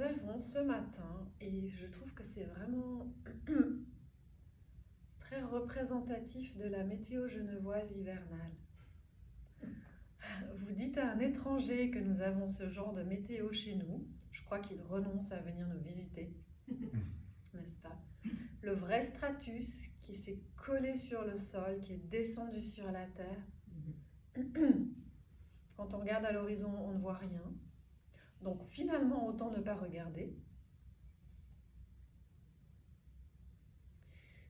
avons ce matin, et je trouve que c'est vraiment très représentatif de la météo genevoise hivernale. Vous dites à un étranger que nous avons ce genre de météo chez nous, je crois qu'il renonce à venir nous visiter, n'est-ce pas? Le vrai stratus qui s'est collé sur le sol, qui est descendu sur la terre. Quand on regarde à l'horizon, on ne voit rien. Donc finalement, autant ne pas regarder.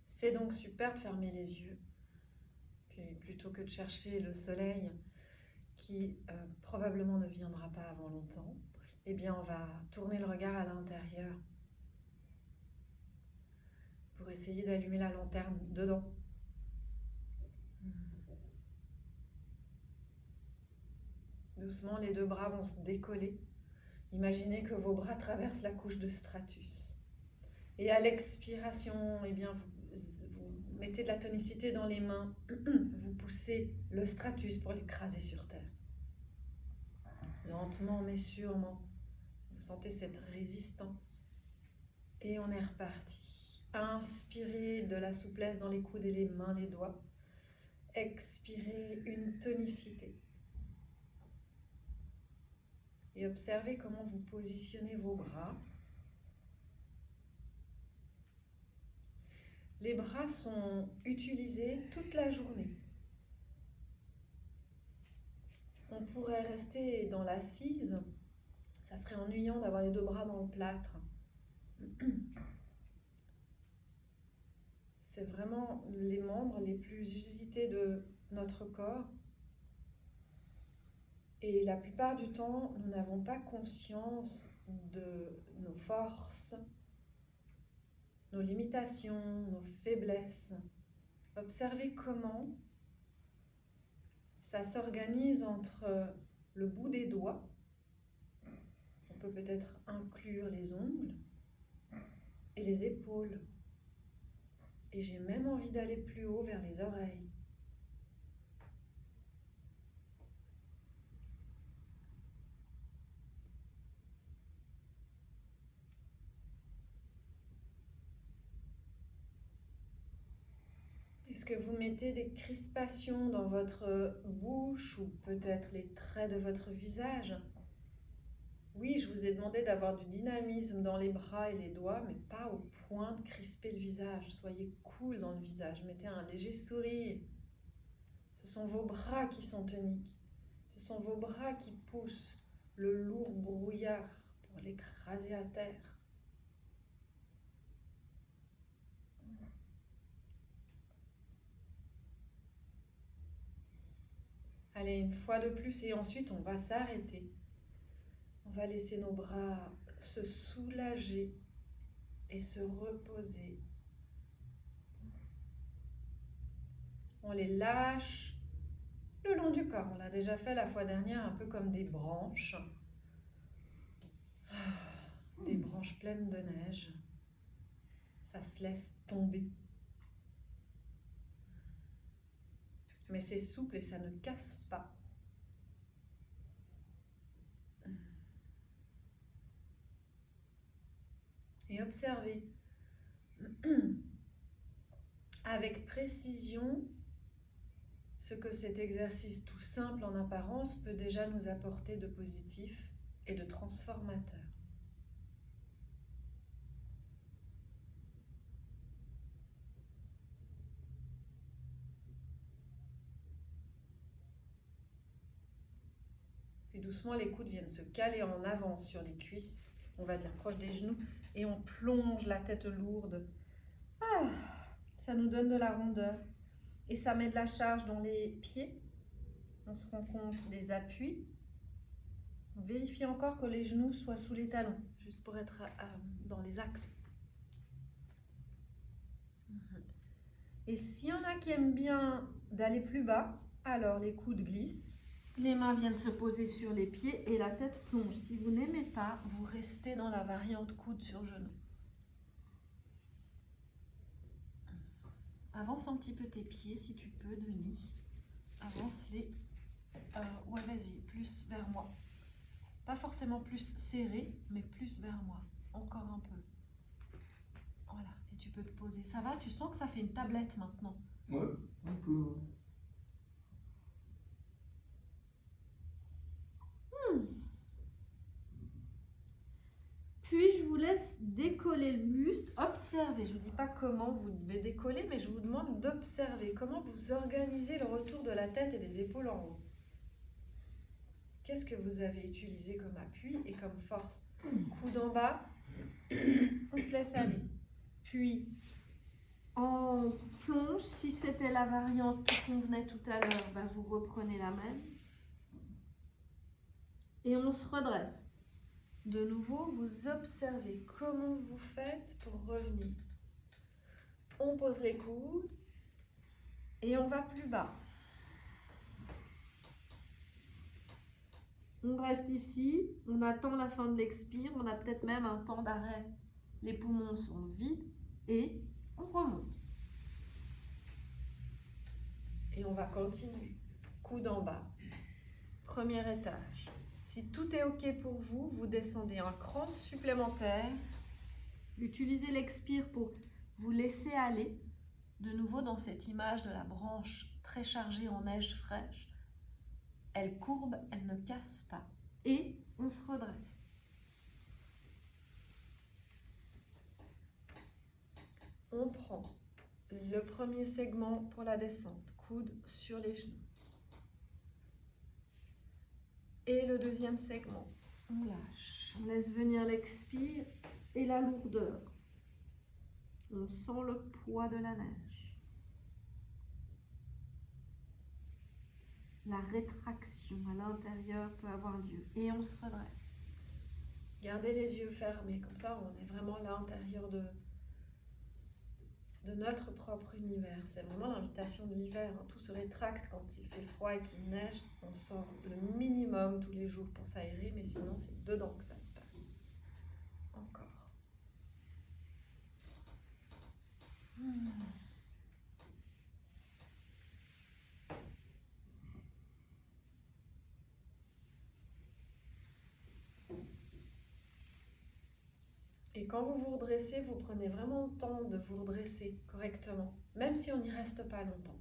C'est donc super de fermer les yeux. Puis plutôt que de chercher le soleil qui probablement ne viendra pas avant longtemps, eh bien on va tourner le regard à l'intérieur pour essayer d'allumer la lanterne dedans. Doucement, les deux bras vont se décoller. Imaginez que vos bras traversent la couche de stratus. Et à l'expiration, eh bien, vous mettez de la tonicité dans les mains. Vous poussez le stratus pour l'écraser sur terre. Lentement mais sûrement, vous sentez cette résistance. Et on est reparti. Inspirez de la souplesse dans les coudes et les mains, les doigts. Expirez une tonicité. Et observez comment vous positionnez vos bras. Les bras sont utilisés toute la journée. On pourrait rester dans l'assise. Ça serait ennuyant d'avoir les deux bras dans le plâtre. C'est vraiment les membres les plus usités de notre corps. Et la plupart du temps, nous n'avons pas conscience de nos forces, nos limitations, nos faiblesses. Observez comment ça s'organise entre le bout des doigts. On peut peut-être inclure les ongles et les épaules. Et j'ai même envie d'aller plus haut vers les oreilles. Est-ce que vous mettez des crispations dans votre bouche ou peut-être les traits de votre visage? Oui, je vous ai demandé d'avoir du dynamisme dans les bras et les doigts, mais pas au point de crisper le visage. Soyez cool dans le visage, mettez un léger sourire. Ce sont vos bras qui sont toniques. Ce sont vos bras qui poussent le lourd brouillard pour l'écraser à terre. Allez, une fois de plus et ensuite on va s'arrêter. On va laisser nos bras se soulager et se reposer. On les lâche le long du corps. On l'a déjà fait la fois dernière, un peu comme des branches. Des branches pleines de neige. Ça se laisse tomber. Mais c'est souple et ça ne casse pas. Et observez avec précision ce que cet exercice tout simple en apparence peut déjà nous apporter de positif et de transformateur. Puis doucement, les coudes viennent se caler en avant sur les cuisses, on va dire proche des genoux, et on plonge la tête lourde. Ça nous donne de la rondeur. Et ça met de la charge dans les pieds. On se rend compte des appuis. On vérifie encore que les genoux soient sous les talons, juste pour être dans les axes. Et s'il y en a qui aiment bien d'aller plus bas, alors les coudes glissent, les mains viennent se poser sur les pieds et la tête plonge. Si vous n'aimez pas, vous restez dans la variante coude sur genou. Avance un petit peu tes pieds si tu peux, Denis. Avance-les. Ouais, vas-y, plus vers moi. Pas forcément plus serré, mais plus vers moi. Encore un peu. Voilà, et tu peux te poser. Ça va? Tu sens que ça fait une tablette maintenant? Ouais, un peu. Puis je vous laisse décoller le buste, observez. Je ne vous dis pas comment vous devez décoller, mais je vous demande d'observer comment vous organisez le retour de la tête et des épaules en haut. Qu'est-ce que vous avez utilisé comme appui et comme force? Coude en bas, on se laisse aller. Puis en plonge, si c'était la variante qui convenait tout à l'heure, bah vous reprenez la même. Et on se redresse. De nouveau, vous observez comment vous faites pour revenir. On pose les coudes et on va plus bas. On reste ici, on attend la fin de l'expire, on a peut-être même un temps d'arrêt. Les poumons sont vides et on remonte. Et on va continuer. Coude en bas. Premier étage. Si tout est OK pour vous, vous descendez un cran supplémentaire. Utilisez l'expire pour vous laisser aller. De nouveau dans cette image de la branche très chargée en neige fraîche. Elle courbe, elle ne casse pas. Et on se redresse. On prend le premier segment pour la descente, coude sur les genoux. Et le deuxième segment, on lâche. On laisse venir l'expire et la lourdeur. On sent le poids de la neige. La rétraction à l'intérieur peut avoir lieu. Et on se redresse. Gardez les yeux fermés, comme ça on est vraiment à l'intérieur de notre propre univers. C'est vraiment l'invitation de l'hiver. Hein. Tout se rétracte quand il fait froid et qu'il neige. On sort le minimum tous les jours pour s'aérer, mais sinon c'est dedans que ça se passe. Encore. Et quand vous vous redressez, vous prenez vraiment le temps de vous redresser correctement, même si on n'y reste pas longtemps.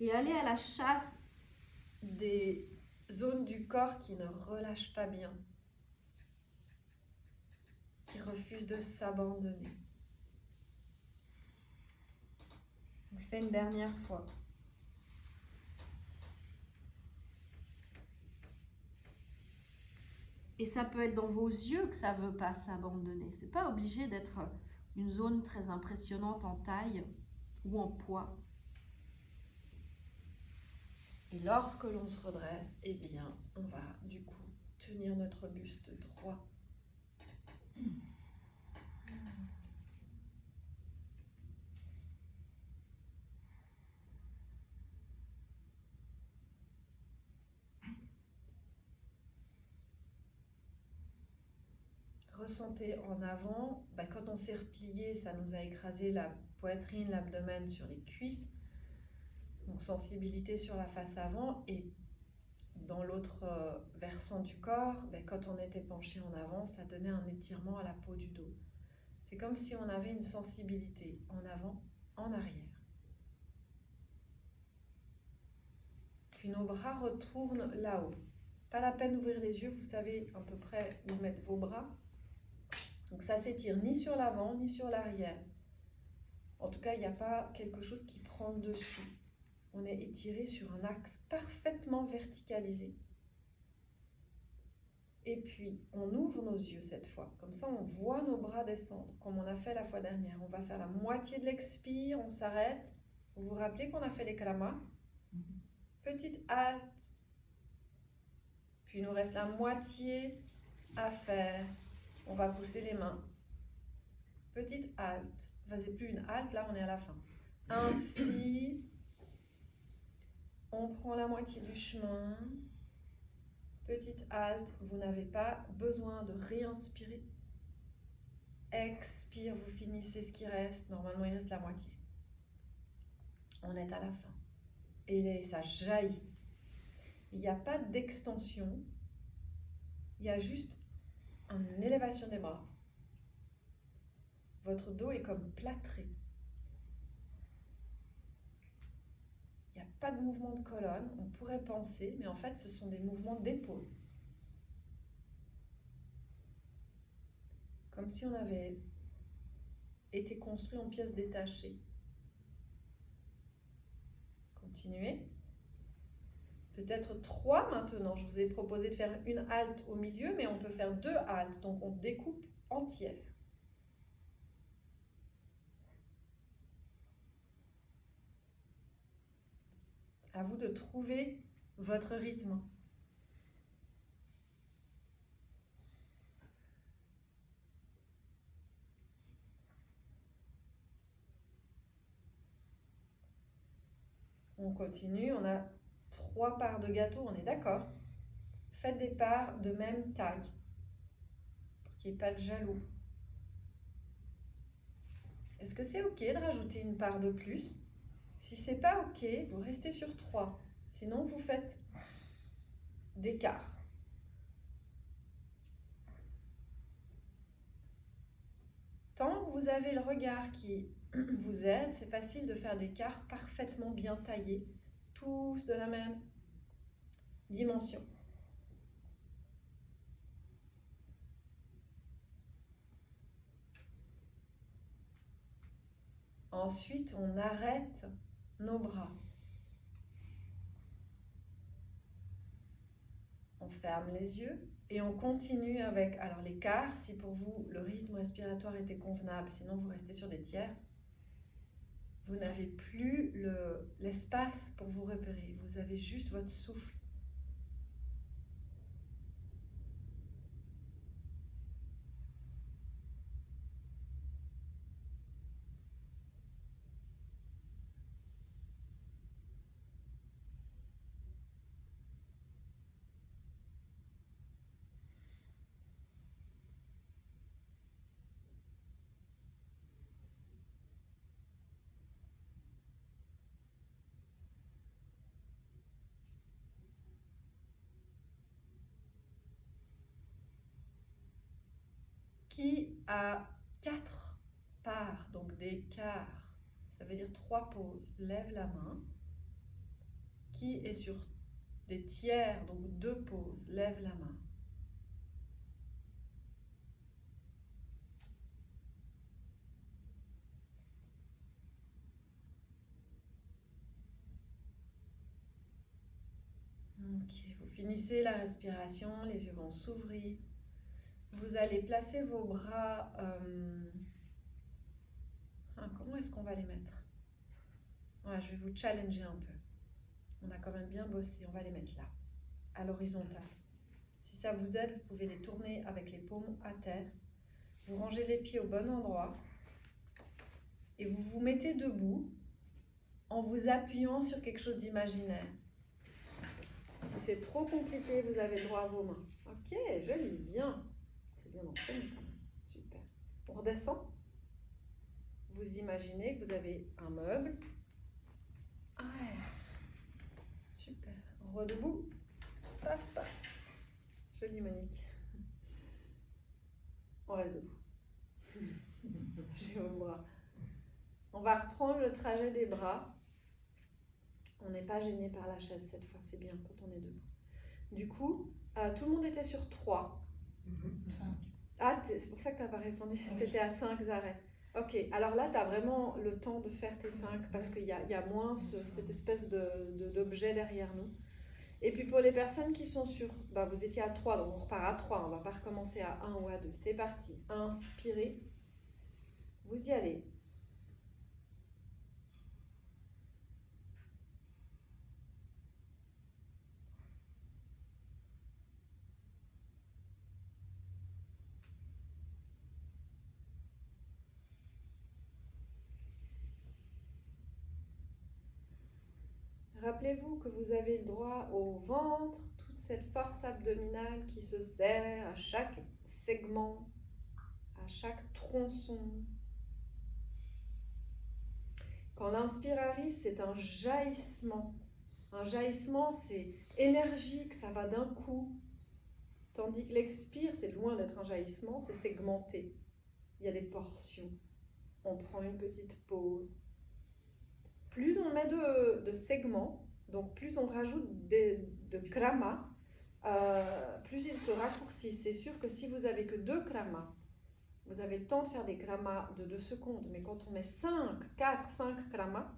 Et allez à la chasse des zones du corps qui ne relâchent pas bien, qui refusent de s'abandonner. On le fait une dernière fois. Et ça peut être dans vos yeux que ça ne veut pas s'abandonner. Ce n'est pas obligé d'être une zone très impressionnante en taille ou en poids. Et lorsque l'on se redresse, eh bien, on va du coup tenir notre buste droit. Ressentez en avant, quand on s'est replié, ça nous a écrasé la poitrine, l'abdomen sur les cuisses. Donc sensibilité sur la face avant. Et dans l'autre versant du corps, quand on était penché en avant, ça donnait un étirement à la peau du dos. C'est comme si on avait une sensibilité en avant, en arrière. Puis nos bras retournent là-haut. Pas la peine d'ouvrir les yeux, vous savez à peu près où mettre vos bras. Donc ça s'étire ni sur l'avant ni sur l'arrière. En tout cas, il n'y a pas quelque chose qui prend le dessus. On est étiré sur un axe parfaitement verticalisé. Et puis, on ouvre nos yeux cette fois. Comme ça, on voit nos bras descendre, comme on a fait la fois dernière. On va faire la moitié de l'expire, on s'arrête. Vous vous rappelez qu'on a fait les kalamas? Petite halte. Puis, il nous reste la moitié à faire. On va pousser les mains. Petite halte. Enfin, c'est plus une halte, là, on est à la fin. Inspire. On prend la moitié du chemin. Petite halte, vous n'avez pas besoin de réinspirer. Expire, vous finissez ce qui reste. Normalement, il reste la moitié. On est à la fin. Et ça jaillit. Il n'y a pas d'extension. Il y a juste une élévation des bras. Votre dos est comme plâtré. Il n'y a pas de mouvement de colonne. On pourrait penser, mais en fait, ce sont des mouvements d'épaule. Comme si on avait été construit en pièces détachées. Continuez. Peut-être 3 maintenant. Je vous ai proposé de faire une halte au milieu, mais on peut faire 2 haltes. Donc on découpe entière. À vous de trouver votre rythme. On continue, on a 3 parts de gâteau, on est d'accord? Faites des parts de même taille, pour qu'il n'y ait pas de jaloux. Est-ce que c'est OK de rajouter une part de plus? Si c'est pas OK, vous restez sur 3. Sinon, vous faites des quarts. Tant que vous avez le regard qui vous aide, c'est facile de faire des quarts parfaitement bien taillés, tous de la même dimension. Ensuite, on arrête nos bras. On ferme les yeux et on continue avec, alors les quarts, si pour vous le rythme respiratoire était convenable, sinon vous restez sur des tiers. Vous n'avez plus l'espace pour vous repérer, vous avez juste votre souffle. Qui a 4 parts, donc des quarts, ça veut dire 3 pauses, lève la main. Qui est sur des tiers, donc 2 pauses, lève la main. Ok, vous finissez la respiration, les yeux vont s'ouvrir. Vous allez placer vos bras... comment est-ce qu'on va les mettre? Ouais, je vais vous challenger un peu. On a quand même bien bossé, on va les mettre là, à l'horizontale. Si ça vous aide, vous pouvez les tourner avec les paumes à terre. Vous rangez les pieds au bon endroit et vous vous mettez debout en vous appuyant sur quelque chose d'imaginaire. Si c'est trop compliqué, vous avez droit à vos mains. Ok, joli, bien. C'est bien entraîné quand même. Super. On redescend. Vous imaginez que vous avez un meuble. Ouais. Super. Redebout. Paf, paf. Jolie Monique. On reste debout. J'ai vos bras. On va reprendre le trajet des bras. On n'est pas gêné par la chaise cette fois, c'est bien quand on est debout. Du coup, tout le monde était sur 3. 5. Ah, c'est pour ça que tu n'as pas répondu. Tu étais à 5 arrêts. Ok, alors là, tu as vraiment le temps de faire tes 5 parce qu'il y a moins cette espèce d'objet derrière nous. Et puis pour les personnes qui sont sur... vous étiez à 3, donc on repart à 3. On ne va pas recommencer à 1 ou à 2. C'est parti. Inspirez. Vous y allez. Rappelez-vous que vous avez le droit au ventre, toute cette force abdominale qui se serre à chaque segment, à chaque tronçon. Quand l'inspire arrive, c'est un jaillissement. Un jaillissement, c'est énergique, ça va d'un coup. Tandis que l'expire, c'est loin d'être un jaillissement, c'est segmenté. Il y a des portions. On prend une petite pause. Plus on met de segments, donc plus on rajoute de kramas, plus ils se raccourcissent. C'est sûr que si vous avez que 2 kramas, vous avez le temps de faire des kramas de 2 secondes. Mais quand on met 5, 4, 5 kramas,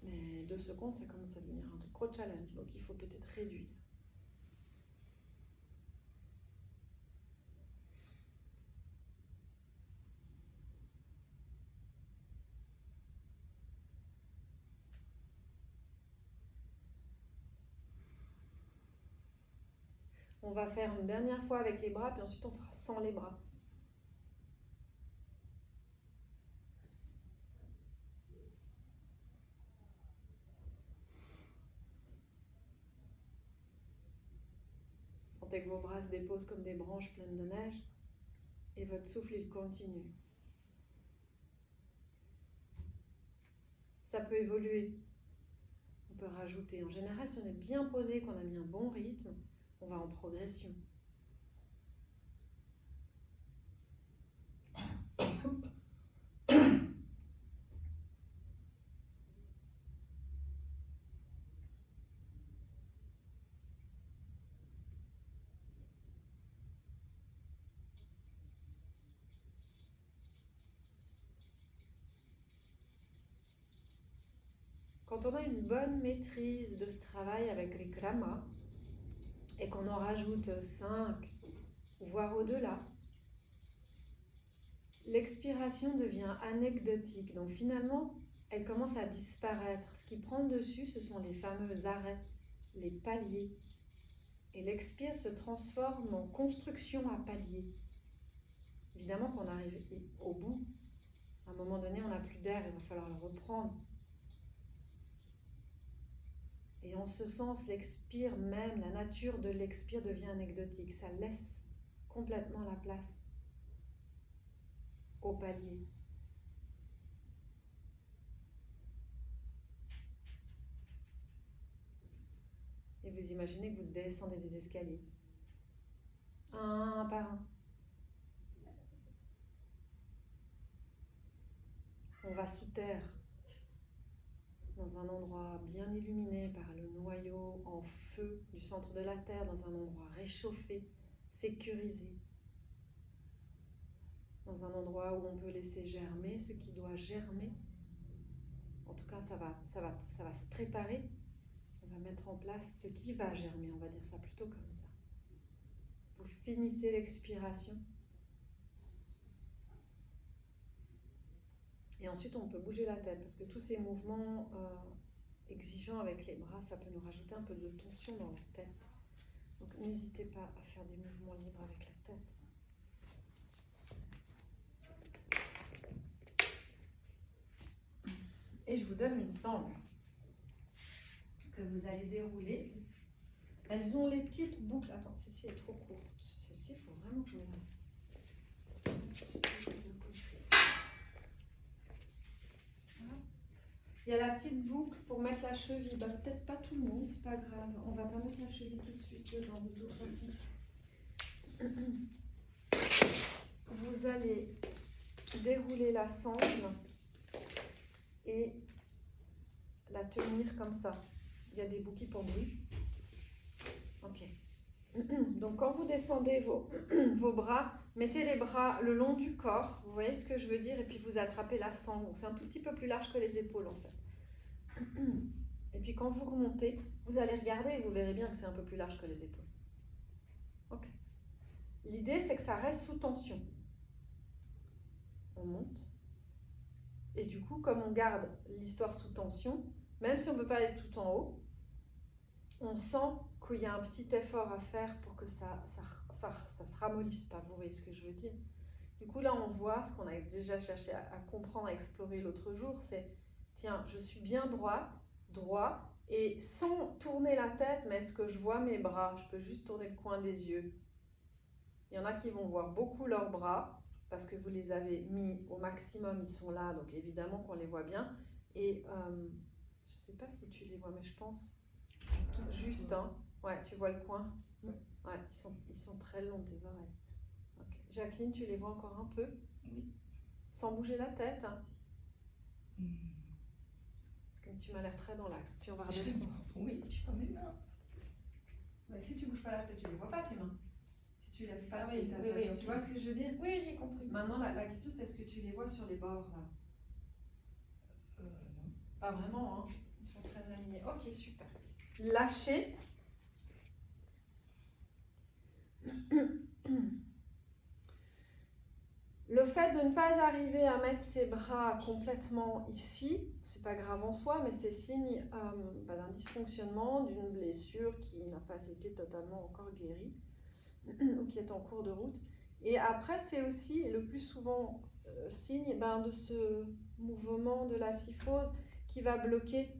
mais 2 secondes, ça commence à devenir un gros challenge. Donc il faut peut-être réduire. On va faire une dernière fois avec les bras, puis ensuite on fera sans les bras. Sentez que vos bras se déposent comme des branches pleines de neige et votre souffle, il continue. Ça peut évoluer. On peut rajouter. En général, si on est bien posé, qu'on a mis un bon rythme, on va en progression. Quand on a une bonne maîtrise de ce travail avec les kramas et qu'on en rajoute 5, voire au-delà, l'expiration devient anecdotique. Donc finalement, elle commence à disparaître. Ce qui prend le dessus, ce sont les fameux arrêts, les paliers. Et l'expire se transforme en construction à paliers. Évidemment qu'on arrive au bout. À un moment donné, on n'a plus d'air, il va falloir le reprendre. Et en ce sens, l'expire même, la nature de l'expire devient anecdotique. Ça laisse complètement la place au palier. Et vous imaginez que vous descendez les escaliers. Un par un. On va sous terre, dans un endroit bien illuminé par le noyau en feu du centre de la Terre, dans un endroit réchauffé, sécurisé, dans un endroit où on peut laisser germer ce qui doit germer. En tout cas, ça va se préparer. On va mettre en place ce qui va germer, on va dire ça plutôt comme ça. Vous finissez l'expiration. Et ensuite, on peut bouger la tête, parce que tous ces mouvements exigeants avec les bras, ça peut nous rajouter un peu de tension dans la tête. Donc n'hésitez pas à faire des mouvements libres avec la tête. Et je vous donne une sangle que vous allez dérouler. Elles ont les petites boucles. Attends, celle-ci est trop courte. Celle-ci, il faut vraiment que je me la... Il y a la petite boucle pour mettre la cheville. Bah, peut-être pas tout le monde, c'est pas grave. On va pas mettre la cheville tout de suite dedans, de toute façon. Vous allez dérouler la sangle et la tenir comme ça. Il y a des bouquets pour bruit. Ok. Donc quand vous descendez vos bras, mettez les bras le long du corps, vous voyez ce que je veux dire, et puis vous attrapez la sangle. Donc c'est un tout petit peu plus large que les épaules en fait. Et puis quand vous remontez, vous allez regarder et vous verrez bien que c'est un peu plus large que les épaules. Ok. L'idée c'est que ça reste sous tension. On monte. Et du coup, comme on garde l'histoire sous tension, même si on ne peut pas aller tout en haut, on sent qu'il y a un petit effort à faire pour que ça se ramollisse pas. Vous voyez ce que je veux dire? Du coup, là, on voit ce qu'on a déjà cherché à comprendre, à explorer l'autre jour, c'est, tiens, je suis bien droite, droit, Et sans tourner la tête, mais est-ce que je vois mes bras? Je peux juste tourner le coin des yeux. Il y en a qui vont voir beaucoup leurs bras parce que vous les avez mis au maximum, ils sont là, donc évidemment qu'on les voit bien. Et je ne sais pas si tu les vois, mais je pense juste, hein. Ouais, tu vois le coin? Ouais, ils sont très longs tes oreilles. Okay. Jacqueline, tu les vois encore un peu? Oui. Sans bouger la tête, hein. Parce que tu m'as l'air très dans l'axe. Puis on va redescendre. Oui, je prends mes mains. Mais si tu bouges pas la tête, tu les vois pas tes mains. Si tu lèves pas ta tête, oui, tu vois ce que je veux dire? Oui, j'ai compris. Maintenant, la question c'est est-ce que tu les vois sur les bords là? Non. Pas vraiment, hein. Ils sont très alignés. Ok, super. Lâchez. Le fait de ne pas arriver à mettre ses bras complètement ici, c'est pas grave en soi, mais c'est signe d'un dysfonctionnement, d'une blessure qui n'a pas été totalement encore guérie ou qui est en cours de route. Et après, c'est aussi le plus souvent signe de ce mouvement de la syphose qui va bloquer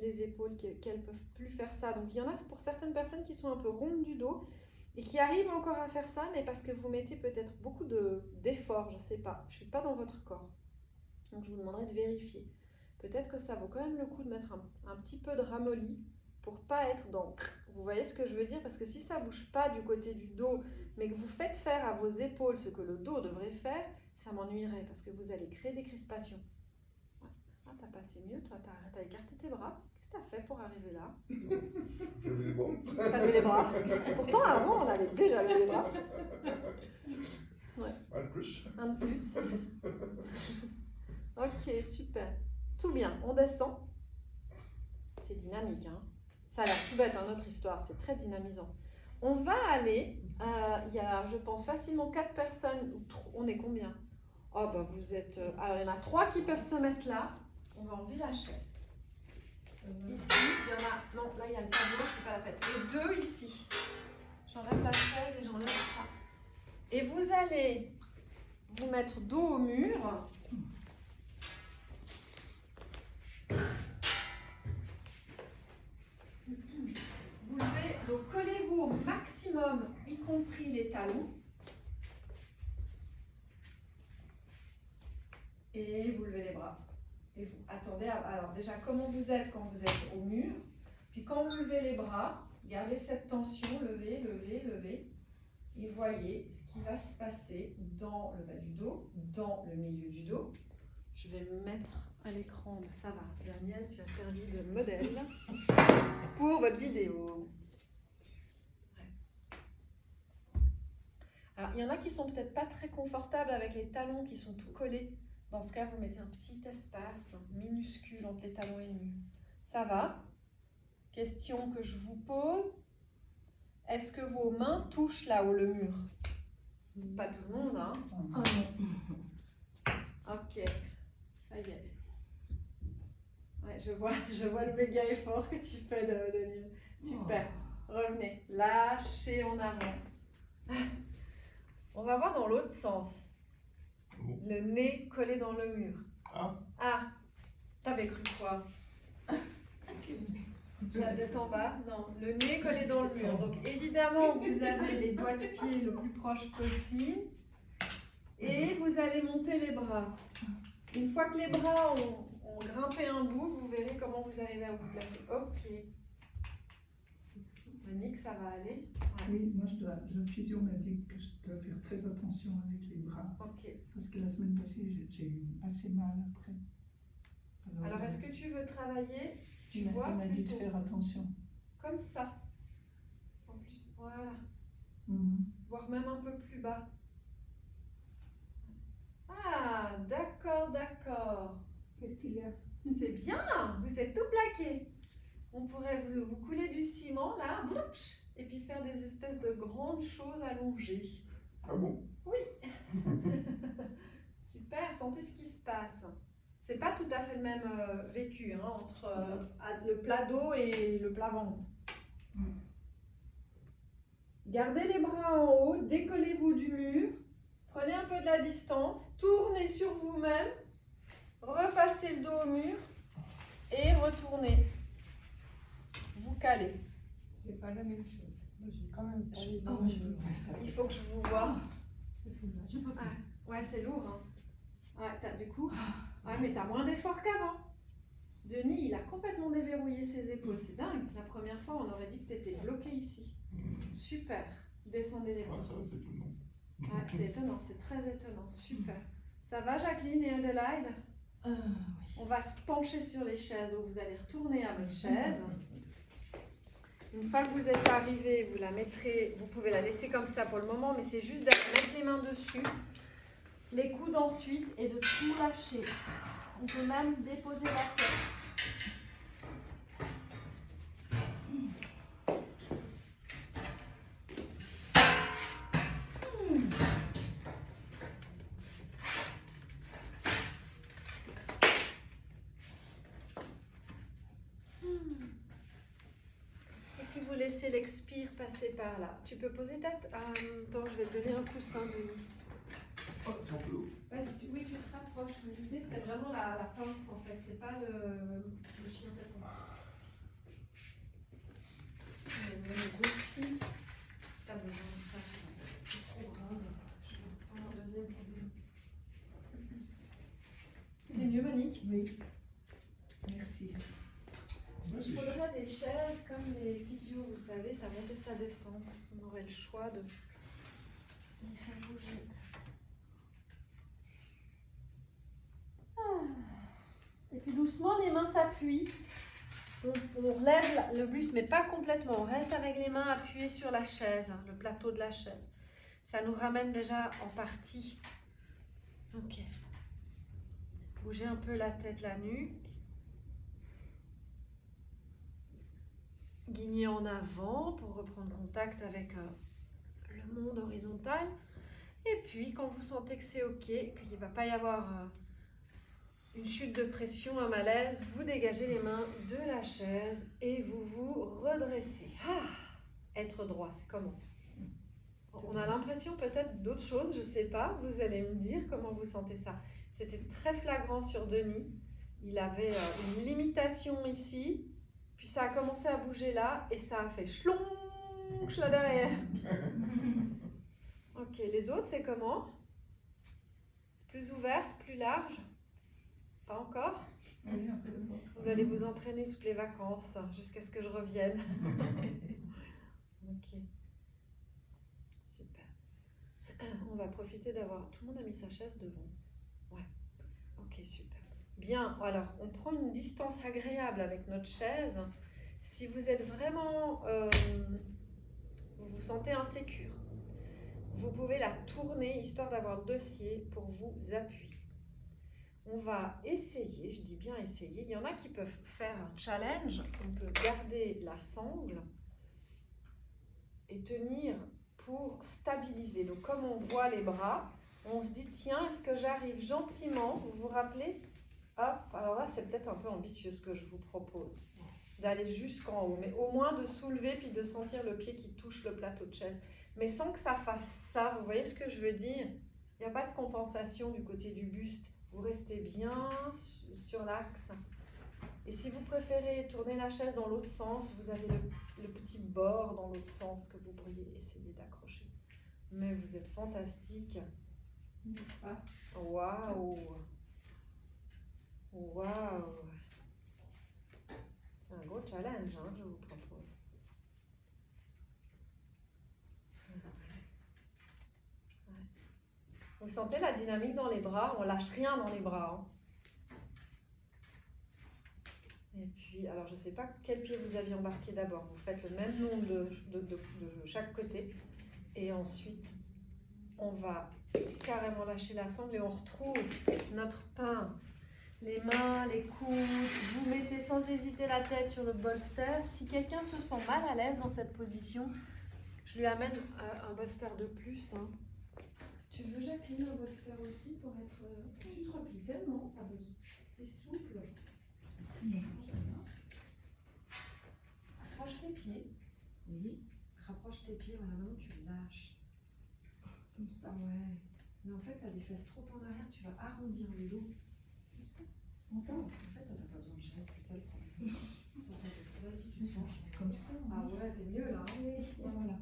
les épaules, qu'elles ne peuvent plus faire ça. Donc il y en a pour certaines personnes qui sont un peu rondes du dos et qui arrivent encore à faire ça, mais parce que vous mettez peut-être beaucoup d'efforts, je ne sais pas. Je ne suis pas dans votre corps. Donc je vous demanderai de vérifier. Peut-être que ça vaut quand même le coup de mettre un petit peu de ramolli pour pas être dans... Vous voyez ce que je veux dire? Parce que si ça bouge pas du côté du dos, mais que vous faites faire à vos épaules ce que le dos devrait faire, ça m'ennuierait parce que vous allez créer des crispations. Ah, t'as passé mieux, toi, t'as écarté tes bras. Qu'est-ce que t'as fait pour arriver là? J'ai vu les bras. T'as levé les bras. Pourtant, avant, on avait déjà levé les bras. Ouais. Un de plus. Un de plus. Ok, super. Tout bien, on descend. C'est dynamique, hein. Ça a l'air tout bête, hein, notre histoire, c'est très dynamisant. On va aller, il y a, je pense, facilement 4 personnes, on est combien? Oh, bah vous êtes... alors, il y en a 3 qui peuvent se mettre là. On va enlever la chaise. Ici, il y en a... Non, là, il y a le tableau, c'est pas la peine. Et 2 ici. J'enlève la chaise et j'enlève ça. Et vous allez vous mettre dos au mur. Donc collez-vous au maximum, y compris les talons. Et vous levez les bras. Et vous attendez, alors déjà comment vous êtes quand vous êtes au mur. Puis quand vous levez les bras, gardez cette tension, levez, levez, levez. Et voyez ce qui va se passer dans le bas du dos, dans le milieu du dos. Je vais me mettre à l'écran, ça va. Daniel, tu as servi de modèle pour votre vidéo. Alors, il y en a qui sont peut-être pas très confortables avec les talons qui sont tout collés. Dans ce cas, vous mettez un petit espace minuscule entre les talons et le mur. Ça va? Question que je vous pose. Est-ce que vos mains touchent là-haut le mur? Pas tout le monde, hein? Oh non. Ok, ça y est. Ouais, je vois le méga effort que tu fais, Daniel. Super. Revenez. Lâchez en avant. On va voir dans l'autre sens. Le nez collé dans le mur. Ah, t'avais cru quoi? La tête en bas? Non, le nez collé dans le mur. Donc évidemment, vous avez les doigts de pied le plus proche possible. Et vous allez monter les bras. Une fois que les bras ont grimpé un bout, vous verrez comment vous arrivez à vous placer. Ok. Monique, ça va aller? Ouais. Oui, moi je physio m'a dit que je dois faire très attention avec les bras. Ok. Parce que la semaine passée, j'ai eu assez mal après. Alors est-ce que tu veux travailler? Tu il vois m'a dit de plutôt faire attention. comme ça. En plus, voilà. Voire même un peu plus bas. Ah, d'accord, d'accord. Qu'est-ce qu'il y a? C'est bien, vous êtes tout plaqué. On pourrait vous couler du ciment là, et puis faire des espèces de grandes choses allongées. Ah bon? Oui. Super, sentez ce qui se passe. C'est pas tout à fait le même vécu hein, entre le plat dos et le plat ventre. Gardez les bras en haut, décollez-vous du mur, prenez un peu de la distance, tournez sur vous-même, repassez le dos au mur et retournez. vous calez. C'est pas la même chose. Moi, j'ai quand même pas les Oh, dents. je peux pas ça. Il faut que je vous voie. Je peux pas. Ah, ouais, c'est lourd. Hein. Ouais, du coup, ouais, mais t'as moins d'efforts qu'avant. Denis, il a complètement déverrouillé ses épaules. C'est dingue. La première fois, on aurait dit que t'étais bloqué ici. Super. Descendez les bras. Ah, ça va, c'est étonnant. Ouais, c'est étonnant, c'est très étonnant. Super. Ça va, Jacqueline et Adélaïde? Oui. On va se pencher sur les chaises. Donc vous allez retourner à votre chaise. Une fois que vous êtes arrivé, vous la mettrez, vous pouvez la laisser comme ça pour le moment, mais c'est juste de mettre les mains dessus, les coudes ensuite et de tout lâcher. On peut même déposer la tête. Et puis vous laissez l'expire passer par là. Tu peux poser ta tête. Ah, attends, je vais te donner un coussin, Denis. Oh, c'est un peu haut. Vas-y, oui, tu te rapproches. Mais l'idée, c'est vraiment la pince en fait. C'est pas le chien tête. Mais aussi, t'as besoin de ça. C'est trop grande. Je vais en prendre un deuxième pour Denis. C'est mieux, Monique? Oui. Merci. Ouais, Il c'est faudra des chaises comme les physios, vous savez, ça monte et ça descend. On aurait le choix de les faire bouger. Ah. Et puis doucement, les mains s'appuient. On relève le buste, mais pas complètement. On reste avec les mains appuyées sur la chaise, le plateau de la chaise. Ça nous ramène déjà en partie. Ok. Bougez un peu la tête, la nuque. Guignez en avant pour reprendre contact avec le monde horizontal. Et puis, quand vous sentez que c'est OK, qu'il ne va pas y avoir une chute de pression, un malaise, vous dégagez les mains de la chaise et vous vous redressez. Ah, être droit, c'est comment? On a l'impression peut-être d'autres choses, je ne sais pas. Vous allez me dire comment vous sentez ça. C'était très flagrant sur Denis. Il avait une limitation ici. Puis ça a commencé à bouger là et ça a fait chlonch là derrière. Ok, les autres c'est comment? Plus ouverte, plus large? Pas encore? Oui, on sait le voir. Vous allez vous entraîner toutes les vacances jusqu'à ce que je revienne. Ok, super. On va profiter d'avoir... Tout le monde a mis sa chaise devant. Ouais, ok, super. Bien, alors on prend une distance agréable avec notre chaise. Si vous êtes vraiment, vous vous sentez insécure, vous pouvez la tourner histoire d'avoir le dossier pour vous appuyer. On va essayer, je dis bien essayer, il y en a qui peuvent faire un challenge, on peut garder la sangle et tenir pour stabiliser. Donc comme on voit les bras, on se dit tiens, est-ce que j'arrive gentiment, vous vous rappelez? Hop, alors là c'est peut-être un peu ambitieux ce que je vous propose. D'aller jusqu'en haut, mais au moins de soulever puis de sentir le pied qui touche le plateau de chaise. Mais sans que ça fasse ça, vous voyez ce que je veux dire? Il n'y a pas de compensation du côté du buste. Vous restez bien sur l'axe. Et si vous préférez tourner la chaise dans l'autre sens, vous avez le petit bord dans l'autre sens que vous pourriez essayer d'accrocher. Mais vous êtes fantastique. N'est-ce pas? Waouh! Waouh! C'est un gros challenge hein, que je vous propose. Ouais. Vous sentez la dynamique dans les bras? On lâche rien dans les bras. Hein. Et puis, alors je ne sais pas quel pied vous aviez embarqué d'abord. Vous faites le même nombre de chaque côté. Et ensuite, on va carrément lâcher la sangle et on retrouve notre pince. Les mains, les coudes, vous mettez sans hésiter la tête sur le bolster. Si quelqu'un se sent mal à l'aise dans cette position, je lui amène un bolster de plus. Hein. Tu veux, Jacqueline, un bolster aussi pour être... Tu te replies tellement, t'as besoin. T'es souple. Rapproche tes pieds. Oui. Rapproche tes pieds, voilà, maintenant tu lâches. Comme ça, ouais. Mais en fait, t'as des fesses trop en arrière, tu vas arrondir le dos. Encore. En fait, t'as pas besoin de chaise, c'est ça le problème. Vas-y, tu changes. Comme ça. Ah ouais, t'es mieux là. Oui. Voilà.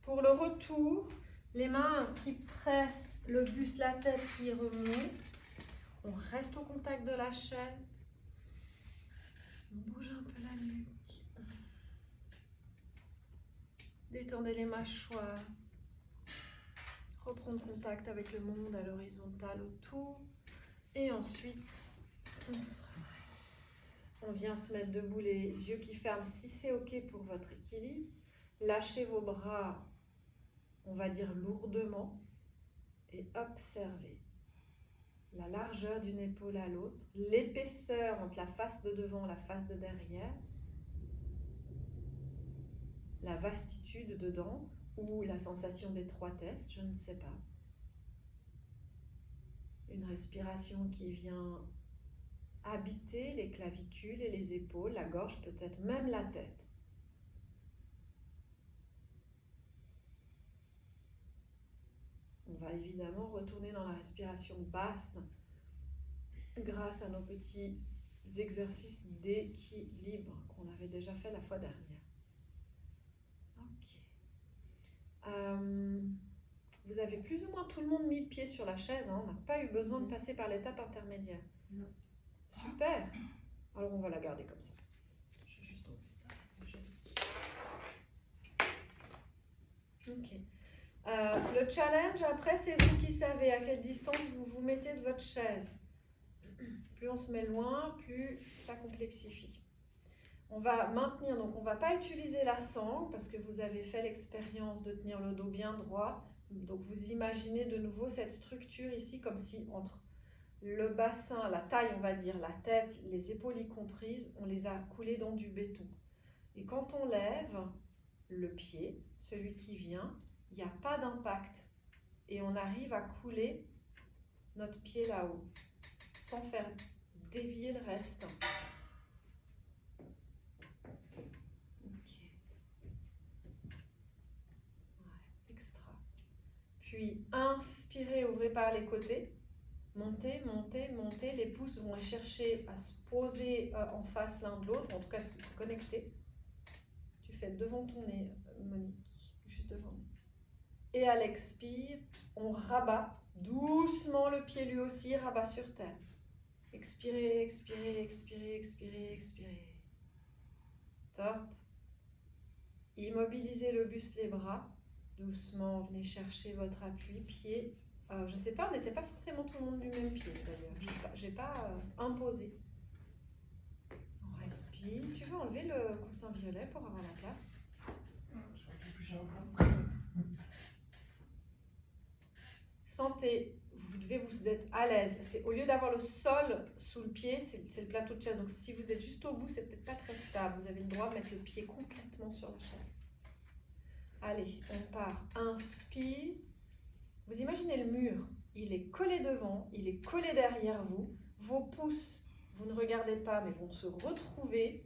Pour le retour, les mains qui pressent le buste, la tête qui remonte. On reste au contact de la chaise. On bouge un peu la nuque. Détendez les mâchoires. Reprendre contact avec le monde à l'horizontale autour. Et ensuite, on se redresse. On vient se mettre debout, les yeux qui ferment si c'est OK pour votre équilibre. Lâchez vos bras, on va dire lourdement, et observez la largeur d'une épaule à l'autre, l'épaisseur entre la face de devant et la face de derrière, la vastitude dedans ou la sensation d'étroitesse, je ne sais pas. Une respiration qui vient habiter les clavicules et les épaules, la gorge, peut-être même la tête. On va évidemment retourner dans la respiration basse grâce à nos petits exercices d'équilibre qu'on avait déjà fait la fois dernière. Ok. Vous avez plus ou moins tout le monde mis le pied sur la chaise, hein, on n'a pas eu besoin de passer par l'étape intermédiaire. Non. Super. Alors on va la garder comme ça. Je vais juste enlever ça. Ok. Le challenge, après, c'est vous qui savez à quelle distance vous vous mettez de votre chaise. Plus on se met loin, plus ça complexifie. On va maintenir, donc on ne va pas utiliser la sangle parce que vous avez fait l'expérience de tenir le dos bien droit. Donc vous imaginez de nouveau cette structure ici comme si entre le bassin, la taille, on va dire, la tête, les épaules y comprises, on les a coulées dans du béton. Et quand on lève le pied, celui qui vient, il n'y a pas d'impact et on arrive à couler notre pied là-haut sans faire dévier le reste. Ok. Ouais, extra. Puis inspirez, ouvrez par les côtés. Montez, montez, montez. Les pouces vont chercher à se poser en face l'un de l'autre, en tout cas se connecter. Tu fais devant ton nez, Monique, juste devant nous. Et à l'expire, on rabat doucement le pied lui aussi, rabat sur terre. Expirez, expirez, expirez, expirez, expirez. Top. Immobilisez le buste, les bras. Doucement, venez chercher votre appui, pied. Je ne sais pas, on n'était pas forcément tout le monde du même pied d'ailleurs. Je n'ai pas imposé. On respire. Tu veux enlever le coussin violet pour avoir la place? Sentez, vous êtes à l'aise. Au lieu d'avoir le sol sous le pied, c'est le plateau de chaise. Donc si vous êtes juste au bout, c'est peut-être pas très stable. Vous avez le droit de mettre le pied complètement sur la chaise. Allez, on part. Inspire. Vous imaginez le mur. Il est collé devant, il est collé derrière vous. Vos pouces, vous ne regardez pas, mais vont se retrouver.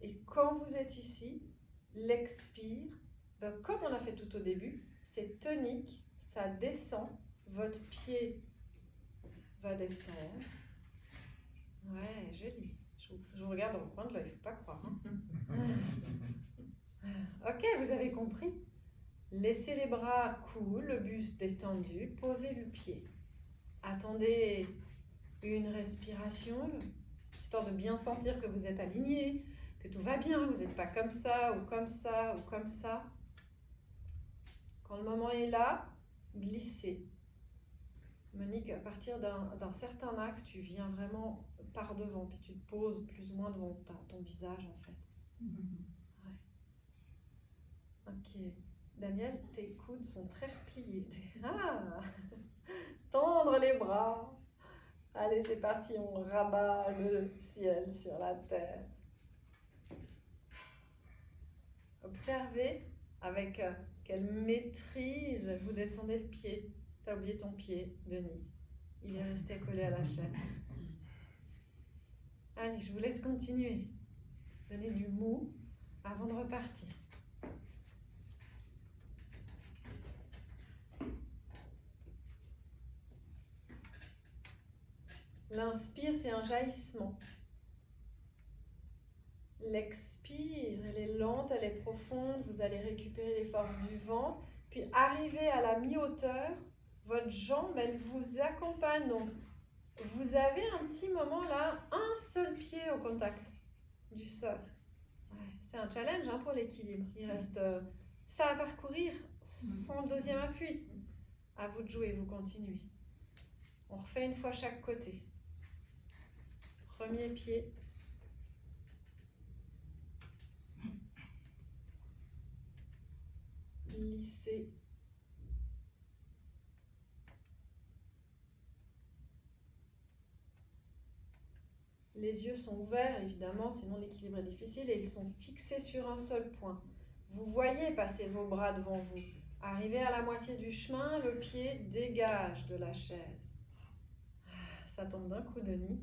Et quand vous êtes ici, l'expire, comme on a fait tout au début, c'est tonique. Ça descend, votre pied va descendre. Ouais, joli. Je vous regarde dans le coin de l'œil, il ne faut pas croire. Hein. Ok, vous avez compris. Laissez les bras cool, le buste détendu, posez le pied. Attendez une respiration, histoire de bien sentir que vous êtes aligné, que tout va bien, vous n'êtes pas comme ça, ou comme ça, ou comme ça. Quand le moment est là, glissez. Monique, à partir d'un certain axe, tu viens vraiment par devant, puis tu te poses plus ou moins devant ton visage en fait. Ouais. Ok. Daniel, tes coudes sont très repliés. Ah, tendre les bras. Allez, c'est parti, on rabat le ciel sur la terre. Observez avec quelle maîtrise vous descendez le pied. Tu as oublié ton pied, Denis. Il est resté collé à la chaise. Allez, je vous laisse continuer. Donnez du mou avant de repartir. L'inspire, c'est un jaillissement. L'expire, elle est lente, elle est profonde. Vous allez récupérer les forces du ventre. Puis arriver à la mi-hauteur, votre jambe, elle vous accompagne. Donc, vous avez un petit moment là, un seul pied au contact du sol. Ouais, c'est un challenge hein, pour l'équilibre. Il reste ça à parcourir sans deuxième appui. À vous de jouer, vous continuez. On refait une fois chaque côté. Premier pied. Lissez. Les yeux sont ouverts, évidemment, sinon l'équilibre est difficile, et ils sont fixés sur un seul point. Vous voyez passer vos bras devant vous. Arrivé à la moitié du chemin, le pied dégage de la chaise. Ça tombe d'un coup, Denis.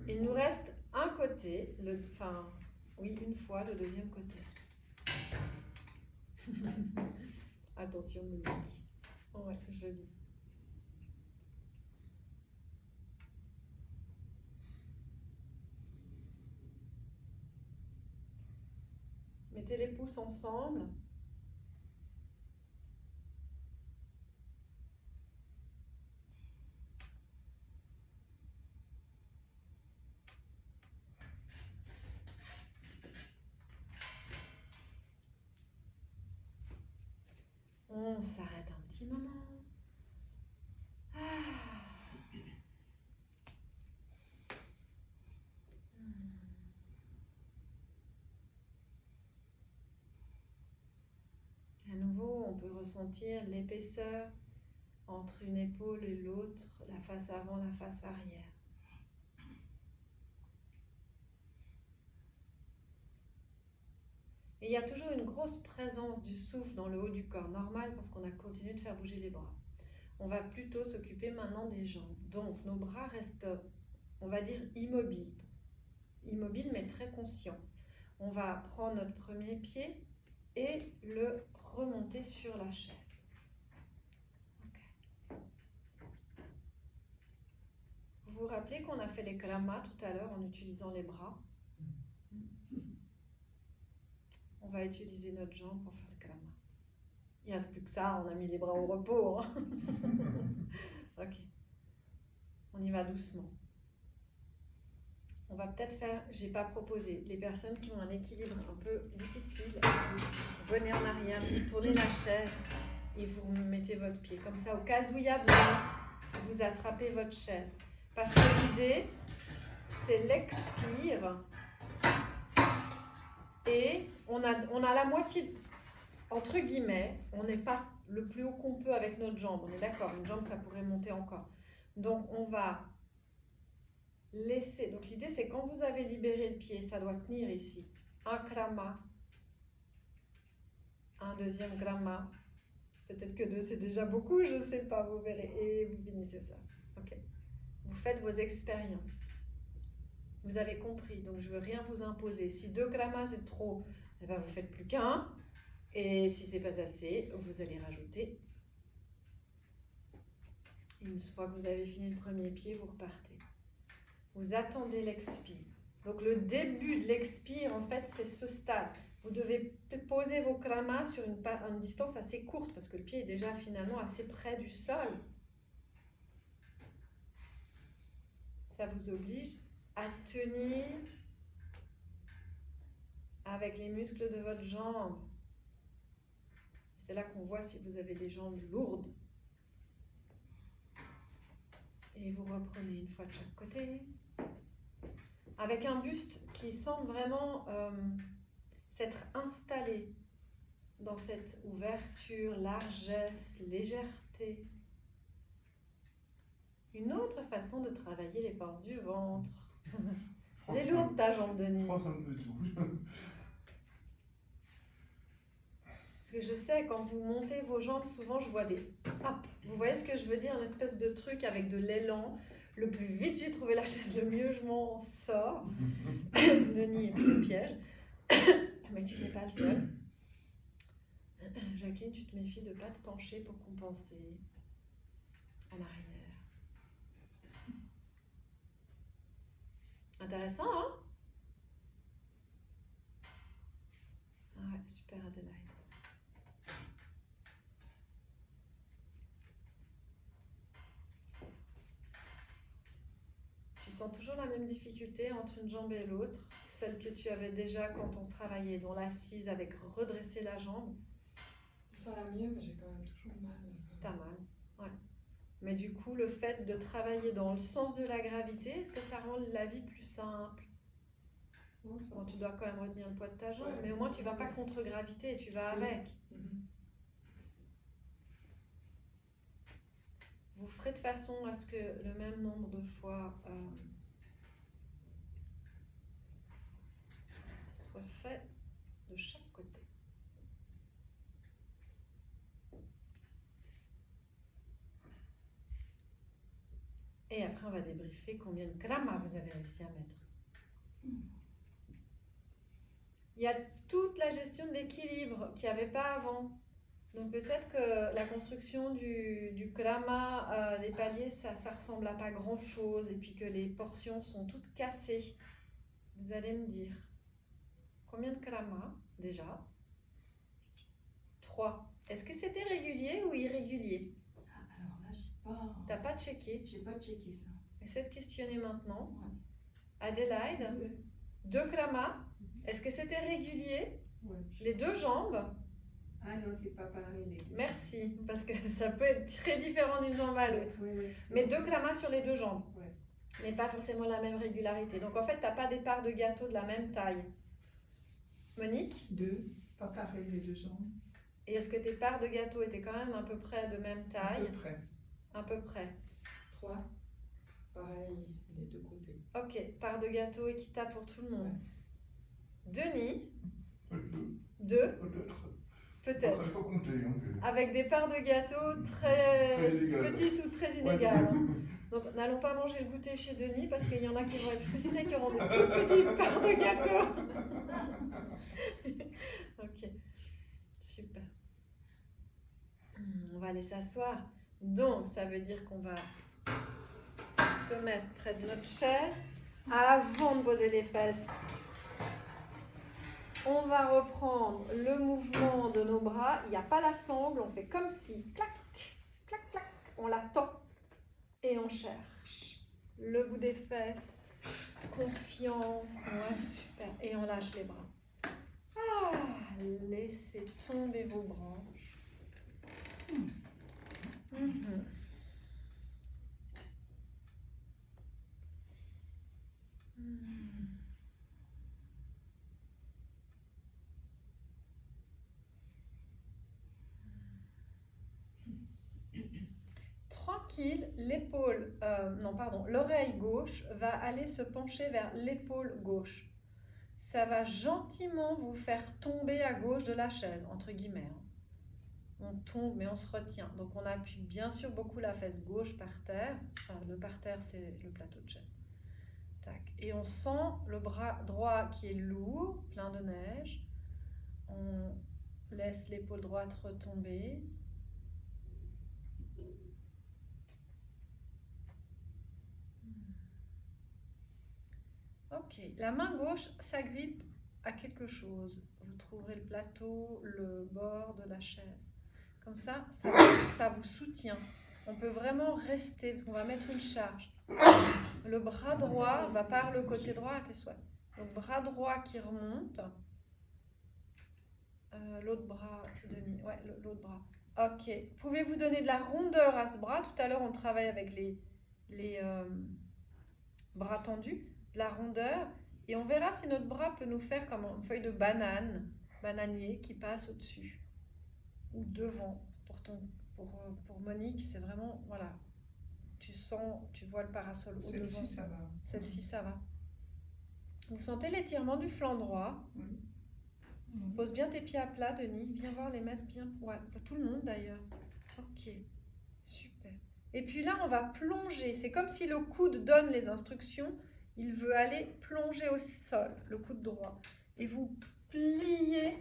Il nous reste un côté, une fois le deuxième côté. Attention, Monique. Ouais, joli. Mettez les pouces ensemble. On s'arrête un petit moment. À nouveau, on peut ressentir l'épaisseur entre une épaule et l'autre, la face avant, la face arrière. Et il y a toujours une grosse présence du souffle dans le haut du corps, normal parce qu'on a continué de faire bouger les bras. On va plutôt s'occuper maintenant des jambes. Donc nos bras restent, on va dire, immobiles. Immobiles mais très conscients. On va prendre notre premier pied et le remonter sur la chaise. Okay. Vous vous rappelez qu'on a fait les kramas tout à l'heure en utilisant les bras? On va utiliser notre jambe pour faire le krama. Il ne reste plus que ça, on a mis les bras au repos. Hein. Ok. On y va doucement. On va peut-être faire, j'ai pas proposé, les personnes qui ont un équilibre un peu difficile, vous venez en arrière, vous tournez la chaise et vous mettez votre pied. Comme ça, au cas où il y a besoin, vous attrapez votre chaise. Parce que l'idée, c'est l'expire. Et on a la moitié, entre guillemets, on n'est pas le plus haut qu'on peut avec notre jambe. On est d'accord, une jambe, ça pourrait monter encore. Donc, on va laisser. Donc, l'idée, c'est quand vous avez libéré le pied, ça doit tenir ici. Un krama, un deuxième krama. Peut-être que deux, c'est déjà beaucoup, je ne sais pas, vous verrez. Et vous finissez ça. Ok. Vous faites vos expériences. Vous avez compris, donc je ne veux rien vous imposer. Si 2 kramas c'est trop, eh ben vous ne faites plus qu'un. Et si ce n'est pas assez, vous allez rajouter. Une fois que vous avez fini le premier pied, vous repartez. Vous attendez l'expire. Donc le début de l'expire, en fait, c'est ce stade. Vous devez poser vos kramas sur une distance assez courte, parce que le pied est déjà finalement assez près du sol. Ça vous oblige à tenir avec les muscles de votre jambe. C'est là qu'on voit si vous avez des jambes lourdes. Et vous reprenez une fois de chaque côté. Avec un buste qui semble vraiment s'être installé dans cette ouverture, largesse, légèreté. Une autre façon de travailler les forces du ventre. Les lourdes ta jambe, Denis. Je pense un peu tout. Parce que je sais, quand vous montez vos jambes, souvent je vois des hop. Vous voyez ce que je veux dire? Une espèce de truc avec de l'élan. Le plus vite j'ai trouvé la chaise, le mieux je m'en sors. Denis est le piège. Mais tu n'es pas le seul. Jacqueline, tu te méfies de ne pas te pencher pour compenser. En arrière. Intéressant, hein? Ouais, super Adélaïde. Tu sens toujours la même difficulté entre une jambe et l'autre, celle que tu avais déjà quand on travaillait, dans l'assise avec redresser la jambe. Ça va mieux, mais j'ai quand même toujours mal. T'as mal, ouais. Mais du coup, le fait de travailler dans le sens de la gravité, est-ce que ça rend la vie plus simple? Non, ça Bon, va. tu dois quand même retenir le poids de ta jambe, Ouais. mais au moins tu vas pas contre gravité, tu vas Oui. avec. Mhm. Vous ferez de façon à ce que le même nombre de fois soit fait de chaque côté. Et après, on va débriefer combien de grammes vous avez réussi à mettre. Il y a toute la gestion de l'équilibre qu'il n'y avait pas avant. Donc peut-être que la construction du krama, les paliers, ça ressemble à pas grand-chose, et puis que les portions sont toutes cassées. Vous allez me dire, combien de krama déjà? 3. Est-ce que c'était régulier ou irrégulier? Alors là, T'as pas checké? j'ai pas checké ça. Essaie de questionner maintenant. Ouais. Adélaïde, Ouais. 2 krama. Est-ce que c'était régulier? Ouais. Les 2 jambes? Ah non, c'est pas pareil. Les deux. Merci, parce que ça peut être très différent d'une jambe à l'autre. Oui, oui. Mais 2 klamas sur les 2 jambes. Ouais. Mais pas forcément la même régularité. Donc en fait, tu n'as pas des parts de gâteau de la même taille. Monique? 2, pas pareil les deux jambes, Et est-ce que tes parts de gâteau étaient quand même à peu près de même à taille? peu près. À peu près. 3. Pareil, les deux côtés. Ok, part de gâteau équitable pour tout le monde. Ouais. Denis? Deux, 2, peut-être. peut-être. Pas compter, hein, que- Avec des parts de gâteau très Très inégales. petites ou très inégales. Donc n'allons pas manger le goûter chez Denis parce qu'il y en a qui vont être frustrés, qui auront des toutes petites parts de gâteau. Ok, super. On va aller s'asseoir. Donc ça veut dire qu'on va se mettre près de notre chaise avant de poser les fesses. On va reprendre le mouvement de nos bras. Il n'y a pas la sangle, on fait comme si, clac, clac, clac, on l'attend et on cherche. Le bout des fesses, confiance, ouais, super. Et on lâche les bras. Ah, laissez tomber vos branches. Mhm. Tranquille, l'oreille gauche va aller se pencher vers l'épaule gauche. Ça va gentiment vous faire tomber à gauche de la chaise, entre guillemets. On tombe, mais on se retient. Donc on appuie bien sûr beaucoup la fesse gauche par terre. Enfin, le par terre, c'est le plateau de chaise. Tac. Et on sent le bras droit qui est lourd, plein de neige. On laisse l'épaule droite retomber. Ok, la main gauche s'agrippe à quelque chose. Vous trouverez le plateau, le bord de la chaise. Comme ça vous soutient. On peut vraiment rester, parce qu'on va mettre une charge. Le bras droit va par le côté droit à tes souhaits. Donc bras droit qui remonte. L'autre bras, Denis, ouais, l'autre bras. Ok, pouvez-vous donner de la rondeur à ce bras? Tout à l'heure, on travaille avec les bras tendus. De la rondeur, et on verra si notre bras peut nous faire comme une feuille de bananier qui passe au-dessus ou devant. Pour Monique, c'est vraiment, voilà, tu sens, tu vois le parasol au devant. Celle-ci, ça va. Celle-ci, ça va. Vous sentez l'étirement du flanc droit? Oui. Pose bien tes pieds à plat, Denis. Viens voir les mettre bien. Ouais, pour tout le monde d'ailleurs. Ok, super. Et puis là, on va plonger. C'est comme si le coude donne les instructions. Il veut aller plonger au sol, le coude droit. Et vous pliez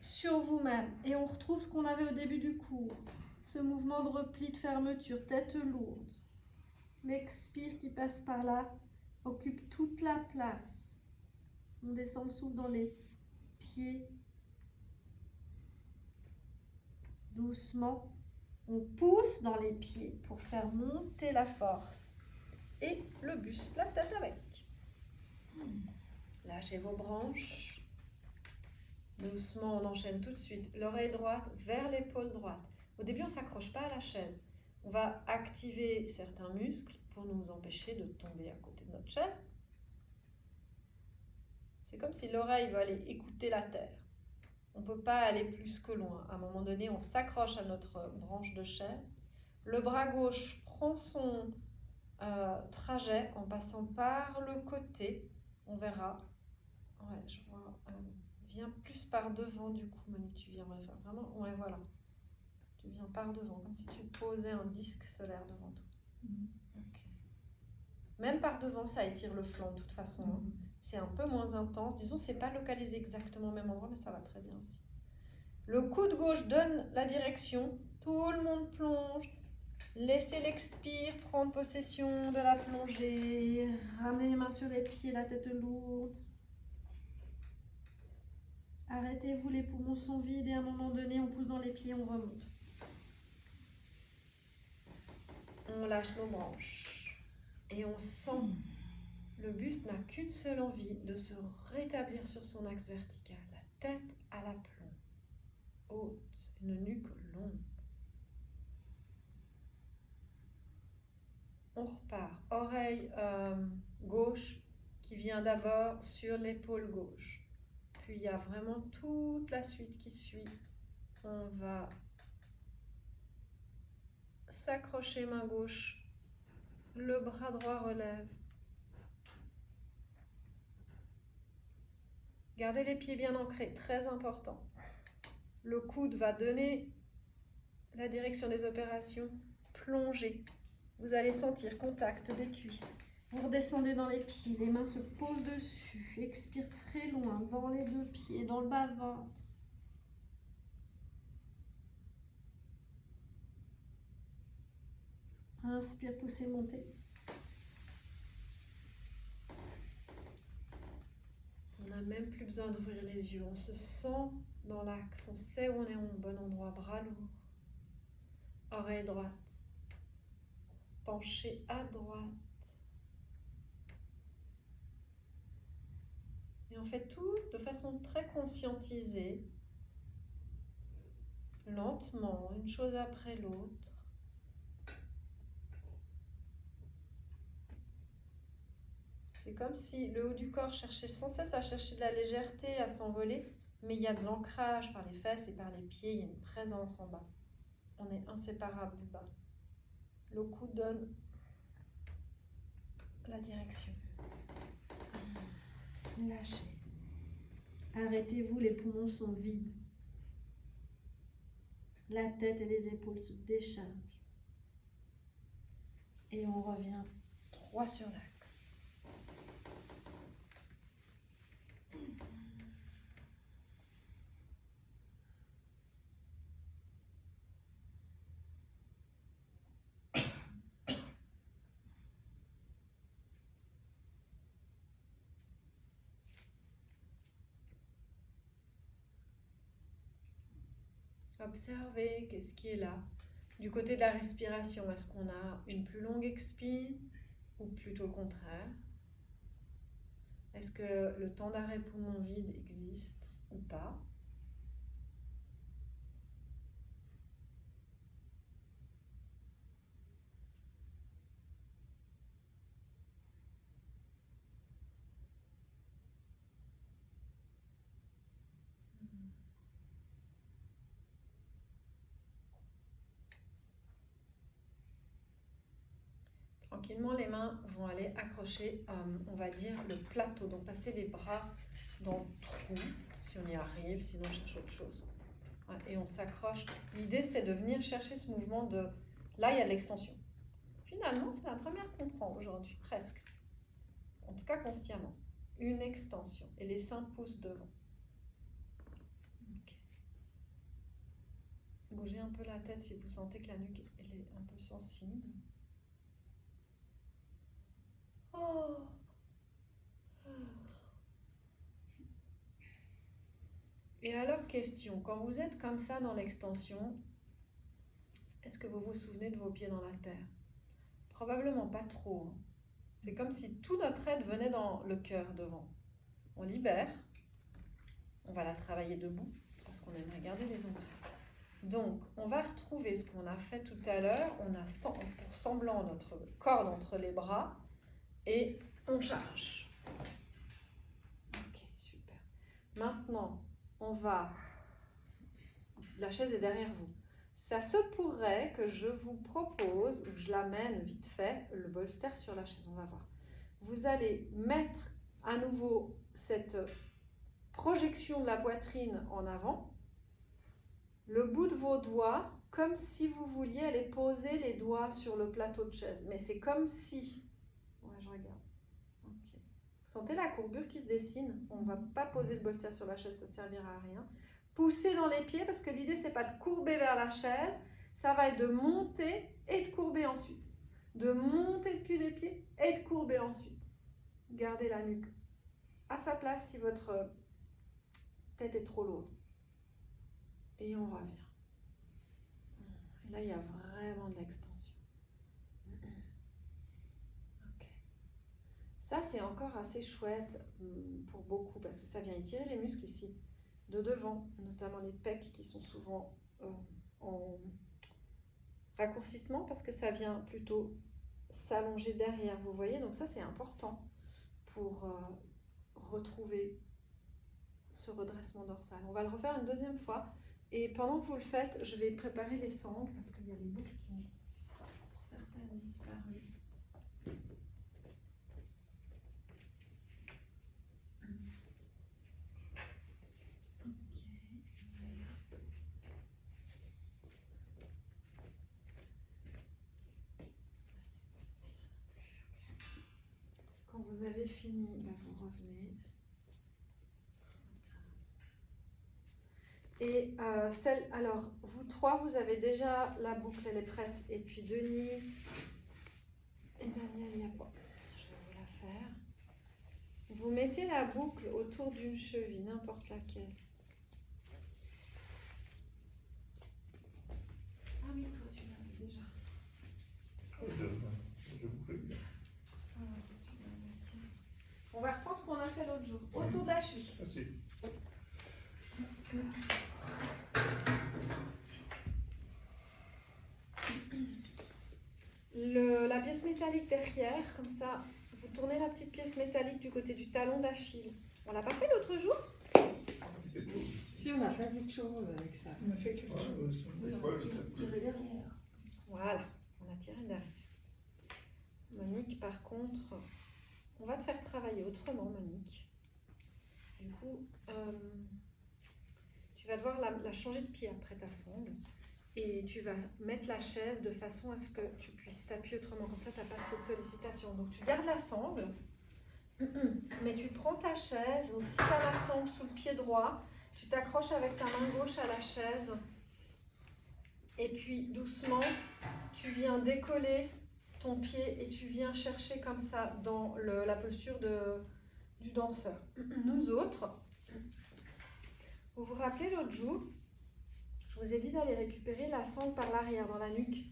sur vous-même. Et on retrouve ce qu'on avait au début du cours. Ce mouvement de repli, de fermeture, tête lourde. L'expire qui passe par là. occupe toute la place. On descend le souffle dans les pieds. Doucement, on pousse dans les pieds pour faire monter la force. Et le buste, la tête avec. Lâchez vos branches. Doucement, on enchaîne tout de suite. L'oreille droite vers l'épaule droite. Au début, on ne s'accroche pas à la chaise. On va activer certains muscles pour nous empêcher de tomber à côté de notre chaise. C'est comme si l'oreille va aller écouter la terre. On ne peut pas aller plus que loin. À un moment donné, on s'accroche à notre branche de chaise. Le bras gauche prend son trajet en passant par le côté. On verra. Ouais, je vois. Viens plus par devant du coup, Monique. Tu viens vraiment. Ouais, voilà. Tu viens par devant, comme si tu posais un disque solaire devant toi. Okay. Même par devant, ça étire le flanc de toute façon. Hein. C'est un peu moins intense. Disons, c'est pas localisé exactement au même endroit, mais ça va très bien aussi. Le coude gauche donne la direction. Tout le monde plonge. Laissez l'expire prendre possession de la plongée. Ramenez les mains sur les pieds, la tête lourde. Arrêtez-vous, les poumons sont vides et à un moment donné, on pousse dans les pieds, on remonte. On lâche nos branches et on sent le buste n'a qu'une seule envie, de se rétablir sur son axe vertical. La tête à l'aplomb, haute, une nuque longue. On repart. Oreille gauche qui vient d'abord sur l'épaule gauche. Puis il y a vraiment toute la suite qui suit. On va s'accrocher main gauche. Le bras droit relève. Gardez les pieds bien ancrés, très important. Le coude va donner la direction des opérations. Plongez. Vous allez sentir contact des cuisses. Vous redescendez dans les pieds, les mains se posent dessus. Expire très loin dans les deux pieds, dans le bas-ventre. Inspire, poussez, montez. On n'a même plus besoin d'ouvrir les yeux. On se sent dans l'axe. On sait où on est au bon endroit. Bras lourds. Oreille droite. Penché à droite. Et on fait tout de façon très conscientisée. Lentement, une chose après l'autre. C'est comme si le haut du corps cherchait sans cesse à chercher de la légèreté, à s'envoler, mais il y a de l'ancrage par les fesses et par les pieds, il y a une présence en bas. On est inséparable du bas. Le cou donne la direction. Lâchez. Arrêtez-vous, les poumons sont vides. La tête et les épaules se déchargent. Et on revient droit sur l'axe. Observez qu'est-ce qui est là. Du côté de la respiration, est-ce qu'on a une plus longue expire ou plutôt le contraire? Est-ce que le temps d'arrêt poumon vide existe ou pas? Tranquillement, les mains vont aller accrocher, on va dire, le plateau. Donc, passer les bras dans le trou, si on y arrive, sinon on cherche autre chose. Ouais, et on s'accroche. L'idée, c'est de venir chercher ce mouvement de... Là, il y a de l'extension. Finalement, c'est la première qu'on prend aujourd'hui, presque. En tout cas, consciemment. Une extension. Et les seins poussent devant. Okay. Bougez un peu la tête si vous sentez que la nuque elle est un peu sensible. Oh, Et alors, question, quand vous êtes comme ça dans l'extension, est-ce que vous vous souvenez de vos pieds dans la terre? Probablement pas trop, hein. C'est comme si tout notre aide venait dans le cœur devant. On libère, on va la travailler debout parce qu'on aimerait garder les ancrages. Donc, on va retrouver ce qu'on a fait tout à l'heure. On a pour semblant notre corde entre les bras et on charge. Ok, super. Maintenant, on va... La chaise est derrière vous. Ça se pourrait que je vous propose, ou que je l'amène vite fait, le bolster sur la chaise. On va voir. Vous allez mettre à nouveau cette projection de la poitrine en avant. Le bout de vos doigts, comme si vous vouliez aller poser les doigts sur le plateau de chaise. Mais c'est comme si... Ouais, je regarde. Okay. Vous sentez la courbure qui se dessine? On ne va pas poser le bolster sur la chaise, ça ne servira à rien. Poussez dans les pieds parce que l'idée, ce n'est pas de courber vers la chaise. Ça va être de monter et de courber ensuite. De monter depuis les pieds et de courber ensuite. Gardez la nuque à sa place si votre tête est trop lourde. Et on revient. Et là, il y a vraiment de l'extension. Okay. Ça, c'est encore assez chouette pour beaucoup parce que ça vient étirer les muscles ici, de devant, notamment les pecs qui sont souvent en raccourcissement parce que ça vient plutôt s'allonger derrière, vous voyez. Donc ça, c'est important pour retrouver ce redressement dorsal. On va le refaire une deuxième fois. Et pendant que vous le faites, je vais préparer les sangles parce qu'il y a des boucles qui ont, pour certaines, disparu. Quand vous avez fini, bah vous revenez. Et alors, vous trois, vous avez déjà la boucle, elle est prête. Et puis Denis et Daniel, il n'y a pas. Je vais vous la faire. Vous mettez la boucle autour d'une cheville, n'importe laquelle. Ah oui, toi, tu l'avais déjà. Je boucle bien. On va reprendre ce qu'on a fait l'autre jour. Autour de la cheville. Merci. La pièce métallique derrière, comme ça, vous tournez la petite pièce métallique du côté du talon d'Achille. On l'a pas fait l'autre jour? Si, on a fait quelque chose avec ça. On a fait quelque chose. On a tiré derrière. Voilà, on a tiré derrière. Monique, par contre, on va te faire travailler autrement, Monique. Du coup, tu vas devoir la changer de pied après ta sangle. Et tu vas mettre la chaise de façon à ce que tu puisses t'appuyer autrement. Comme ça, tu n'as pas cette sollicitation. Donc, tu gardes la sangle, mais tu prends ta chaise. Donc, si tu as la sangle sous le pied droit, tu t'accroches avec ta main gauche à la chaise. Et puis, doucement, tu viens décoller ton pied et tu viens chercher comme ça dans la posture du danseur. Nous autres, vous vous rappelez l'autre jour, je vous ai dit d'aller récupérer la sangle par l'arrière, dans la nuque.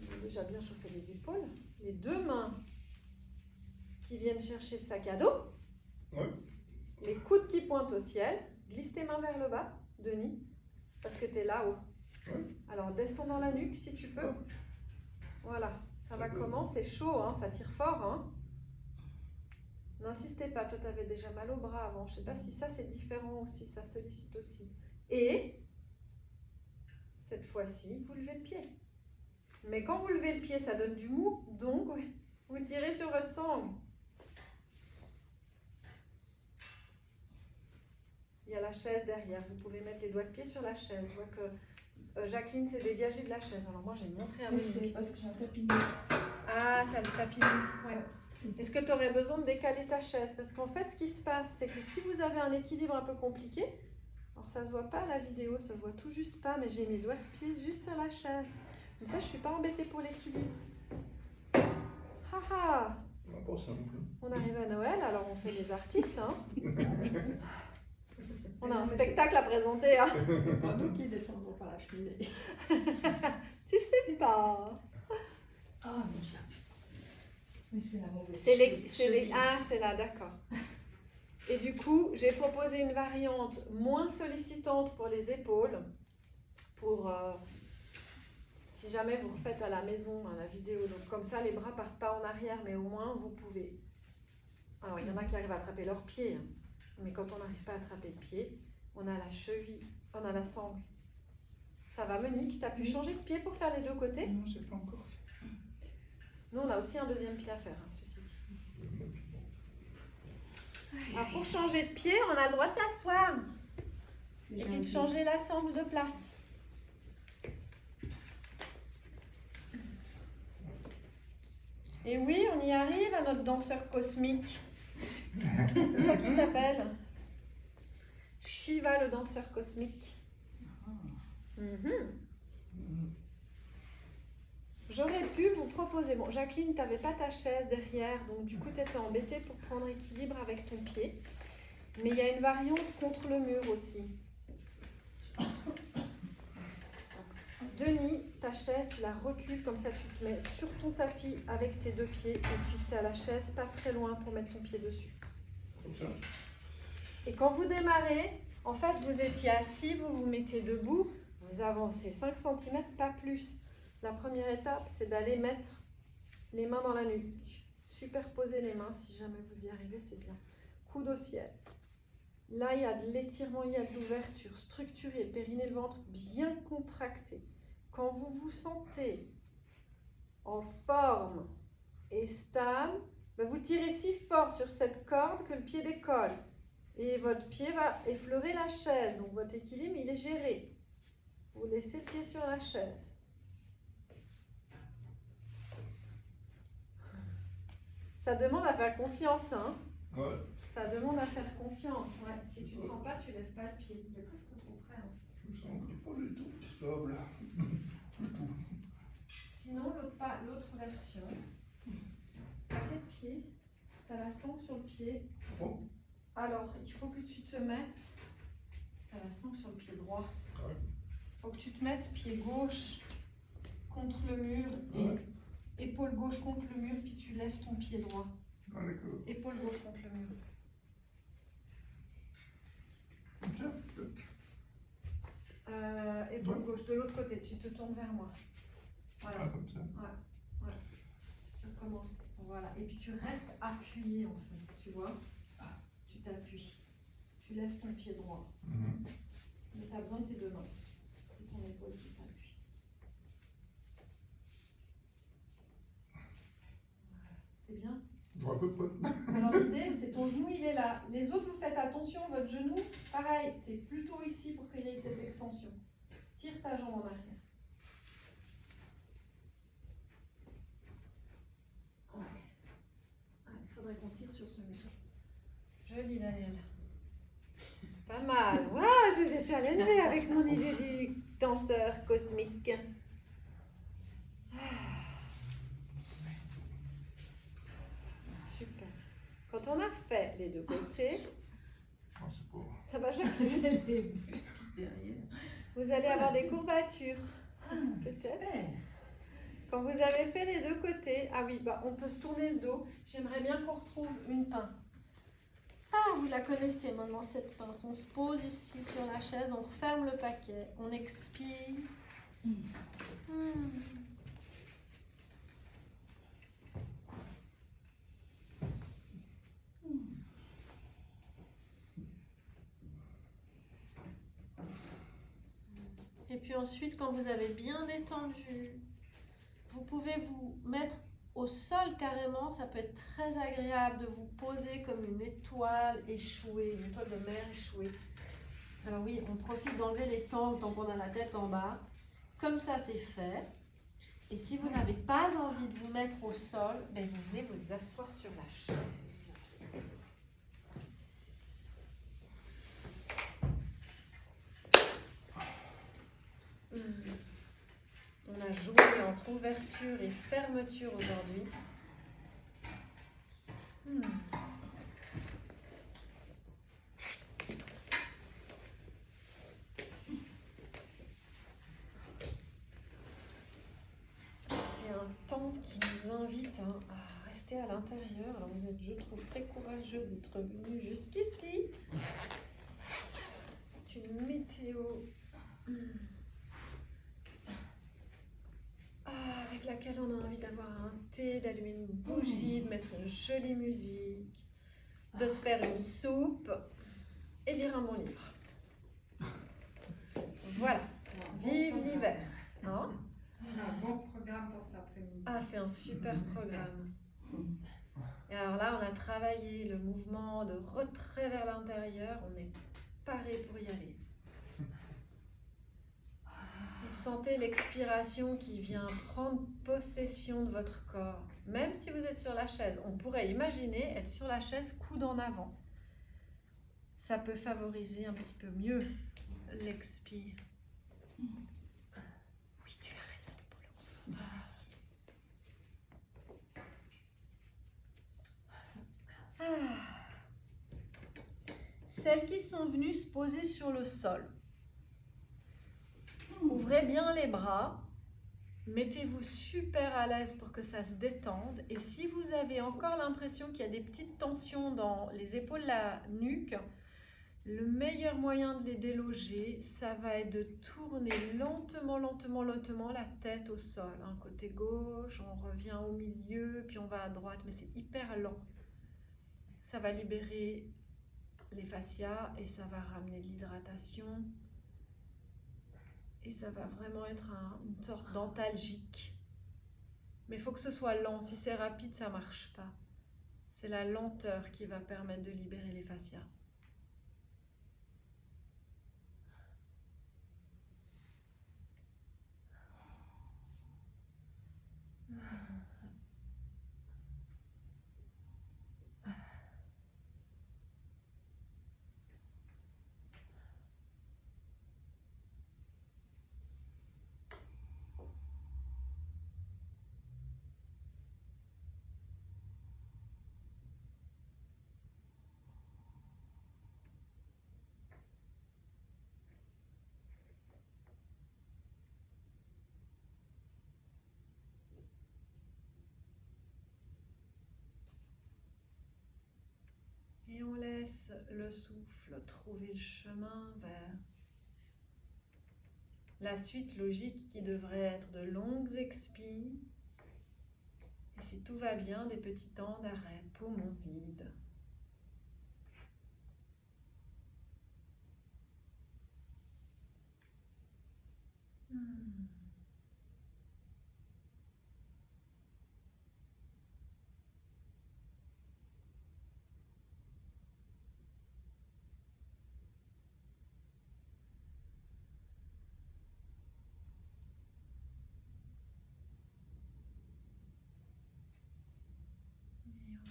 On a déjà bien chauffé les épaules. Les deux mains qui viennent chercher le sac à dos. Oui. Les coudes qui pointent au ciel. Glisse tes mains vers le bas, Denis, parce que tu es là-haut. Oui. Alors, descends dans la nuque si tu peux. Voilà. Ça va comment? C'est chaud, hein, ça tire fort. Hein. N'insistez pas. Toi, tu avais déjà mal au bras avant. Je ne sais pas si ça, c'est différent ou si ça sollicite aussi. Et cette fois-ci, vous levez le pied. Mais quand vous levez le pied, ça donne du mou, donc vous tirez sur votre sangle. Il y a la chaise derrière. Vous pouvez mettre les doigts de pied sur la chaise. Je vois que Jacqueline s'est dégagée de la chaise. Alors moi, j'ai montré à Mais Monique. c'est parce que j'ai un tapis. Ah, t'as le tapis mou. Ouais. Est-ce que tu aurais besoin de décaler ta chaise? Parce qu'en fait, ce qui se passe, c'est que si vous avez un équilibre un peu compliqué, alors ça se voit pas à la vidéo, ça se voit tout juste pas, mais j'ai mes doigts de pied juste sur la chaise. Comme ça, je suis pas embêtée pour l'équilibre. Haha! pas simple. On arrive à Noël, alors on fait des artistes. Hein. On a un Non, mais spectacle à présenter. Hein. C'est pas nous qui descendons par la cheminée. Tu sais pas. Ah mon Dieu. Mais c'est la mauvaise. Ah, c'est là, d'accord. Et du coup, j'ai proposé une variante moins sollicitante pour les épaules, pour si jamais vous refaites à la maison à la vidéo. Donc comme ça, les bras partent pas en arrière, mais au moins vous pouvez. Alors il y en a qui arrivent à attraper leurs pieds, hein. Mais quand on n'arrive pas à attraper le pied, on a la cheville, on a la sangle. Ça va, Monique? Tu as pu changer de pied pour faire les deux côtés? Non, j'ai pas encore fait. Nous, on a aussi un deuxième pied à faire, hein, ceci dit. Alors pour changer de pied, on a le droit de s'asseoir et puis de changer la sangle de place. Et oui, on y arrive à notre danseur cosmique. C'est ça qu'il s'appelle. Shiva, le danseur cosmique. J'aurais pu vous proposer... Bon, Jacqueline, tu n'avais pas ta chaise derrière, donc du coup, tu étais embêtée pour prendre équilibre avec ton pied. Mais il y a une variante contre le mur aussi. Denis, ta chaise, tu la recules, comme ça tu te mets sur ton tapis avec tes deux pieds et puis tu as la chaise pas très loin pour mettre ton pied dessus. Comme ça. Et quand vous démarrez, en fait, vous étiez assis, vous vous mettez debout, vous avancez 5 cm, pas plus. La première étape, c'est d'aller mettre les mains dans la nuque. Superposer les mains, si jamais vous y arrivez, c'est bien. Coude au ciel. Là, il y a de l'étirement, il y a de l'ouverture. Structurez le périnée et le ventre bien contracté. Quand vous vous sentez en forme et stable, vous tirez si fort sur cette corde que le pied décolle. Et votre pied va effleurer la chaise. Donc votre équilibre, il est géré. Vous laissez le pied sur la chaise. Ça demande à faire confiance, hein? Ouais. Ça demande à faire confiance. Ouais. Si tu ne sens pas, tu ne lèves pas le pied. C'est presque trop près. Hein. Je me sens pas du tout stable. Du tout. Sinon, l'autre version, tu as les pieds, tu as la sangle sur le pied. Bon. Alors, il faut que tu te mettes, tu as la sangle sur le pied droit. Ouais. Il faut que tu te mettes pied gauche contre le mur Ouais. et épaule gauche contre le mur, puis tu lèves ton pied droit. Ah, d'accord. Épaule gauche contre le mur. Comme ça, peut-être. Épaule gauche, de l'autre côté, tu te tournes vers moi. Voilà. Ah, comme ça. Ouais. Tu recommences. Voilà. Et puis tu restes appuyé en fait, tu vois. Tu t'appuies. Tu lèves ton pied droit. Mais tu as besoin de tes deux mains. C'est ton épaule qui s'appuie. Voilà. C'est bien? Ouais, à peu près. Alors l'idée, c'est ton genou, il est là. Les autres, vous faites attention, votre genou, pareil, c'est plutôt ici pour qu'il y ait cette extension. Tire ta jambe en arrière. Il faudrait qu'on tire sur ce muscle. Joli, Daniel. Pas mal. Waouh, je vous ai challengé avec mon idée du danseur cosmique. Super. Quand on a fait les deux côtés, Ah, c'est pas. ça va jamais. C'est les muscles derrière. Vous allez avoir des courbatures. Peut-être. Quand vous avez fait les deux côtés, ah oui, on peut se tourner le dos. J'aimerais bien qu'on retrouve une pince. Ah, vous la connaissez maintenant cette pince. On se pose ici sur la chaise, on referme le paquet, on expire. Et puis ensuite, quand vous avez bien détendu, vous pouvez vous mettre au sol carrément. Ça peut être très agréable de vous poser comme une étoile échouée, une étoile de mer échouée. Alors oui, on profite d'enlever les sangles tant qu'on a la tête en bas. Comme ça, c'est fait. Et si vous n'avez pas envie de vous mettre au sol, vous venez vous asseoir sur la chaise. On a joué entre ouverture et fermeture aujourd'hui. Hmm. C'est un temps qui nous invite à rester à l'intérieur. Alors vous êtes, je trouve, très courageux d'être venu jusqu'ici. C'est une météo avec laquelle on a envie d'avoir un thé, d'allumer une bougie, de mettre une jolie musique, de se faire une soupe et lire un bon livre. Voilà, vive l'hiver. Hein? C'est un bon programme pour cet après-midi. Ah, c'est un super programme. Et alors là, on a travaillé le mouvement de retrait vers l'intérieur. On est paré pour y aller. Et sentez l'expiration qui vient prendre possession de votre corps. Même si vous êtes sur la chaise, on pourrait imaginer être sur la chaise coude en avant. Ça peut favoriser un petit peu mieux l'expire. Oui, tu as raison pour le confort de la Celles qui sont venues se poser sur le sol. Ouvrez bien les bras, mettez-vous super à l'aise pour que ça se détende. Et si vous avez encore l'impression qu'il y a des petites tensions dans les épaules, la nuque, le meilleur moyen de les déloger, ça va être de tourner lentement la tête au sol. Côté gauche, on revient au milieu, puis on va à droite, mais c'est hyper lent. Ça va libérer les fascias et ça va ramener de l'hydratation. Et ça va vraiment être une sorte d'antalgique. Mais il faut que ce soit lent. Si c'est rapide, ça ne marche pas. C'est la lenteur qui va permettre de libérer les fascias. Et on laisse le souffle trouver le chemin vers la suite logique qui devrait être de longues expires. Et si tout va bien, des petits temps d'arrêt, poumon vide.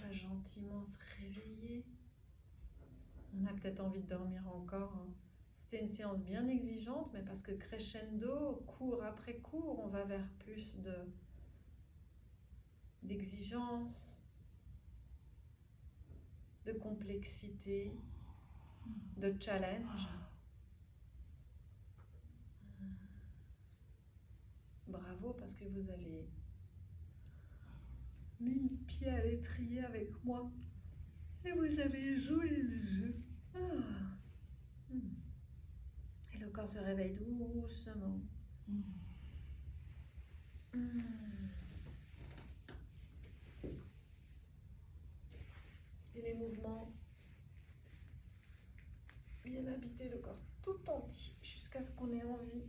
On va gentiment se réveiller. On a peut-être envie de dormir encore. C'était une séance bien exigeante, mais parce que crescendo, cours après cours, on va vers plus d'exigence, de complexité, de challenge. Bravo, parce que vous avez mis le pied à l'étrier avec moi et vous avez joué le jeu. Et le corps se réveille doucement. Et les mouvements viennent habiter le corps tout entier jusqu'à ce qu'on ait envie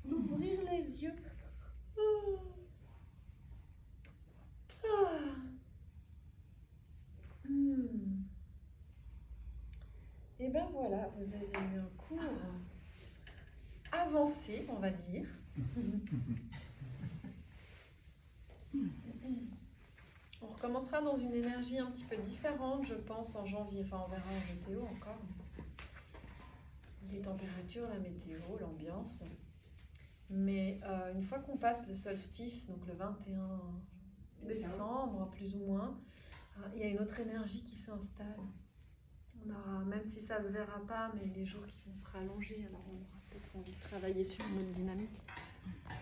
d'ouvrir les yeux. Et ben voilà, vous avez eu un cours avancé, on va dire. On recommencera dans une énergie un petit peu différente, je pense, en janvier. Enfin, on verra en météo encore. Les températures, la météo, l'ambiance. Mais une fois qu'on passe le solstice, donc le 21 décembre, plus ou moins, Il y a une autre énergie qui s'installe. On aura, même si ça se verra pas, mais les jours qui vont se rallonger, alors on aura peut-être envie de travailler sur une autre dynamique.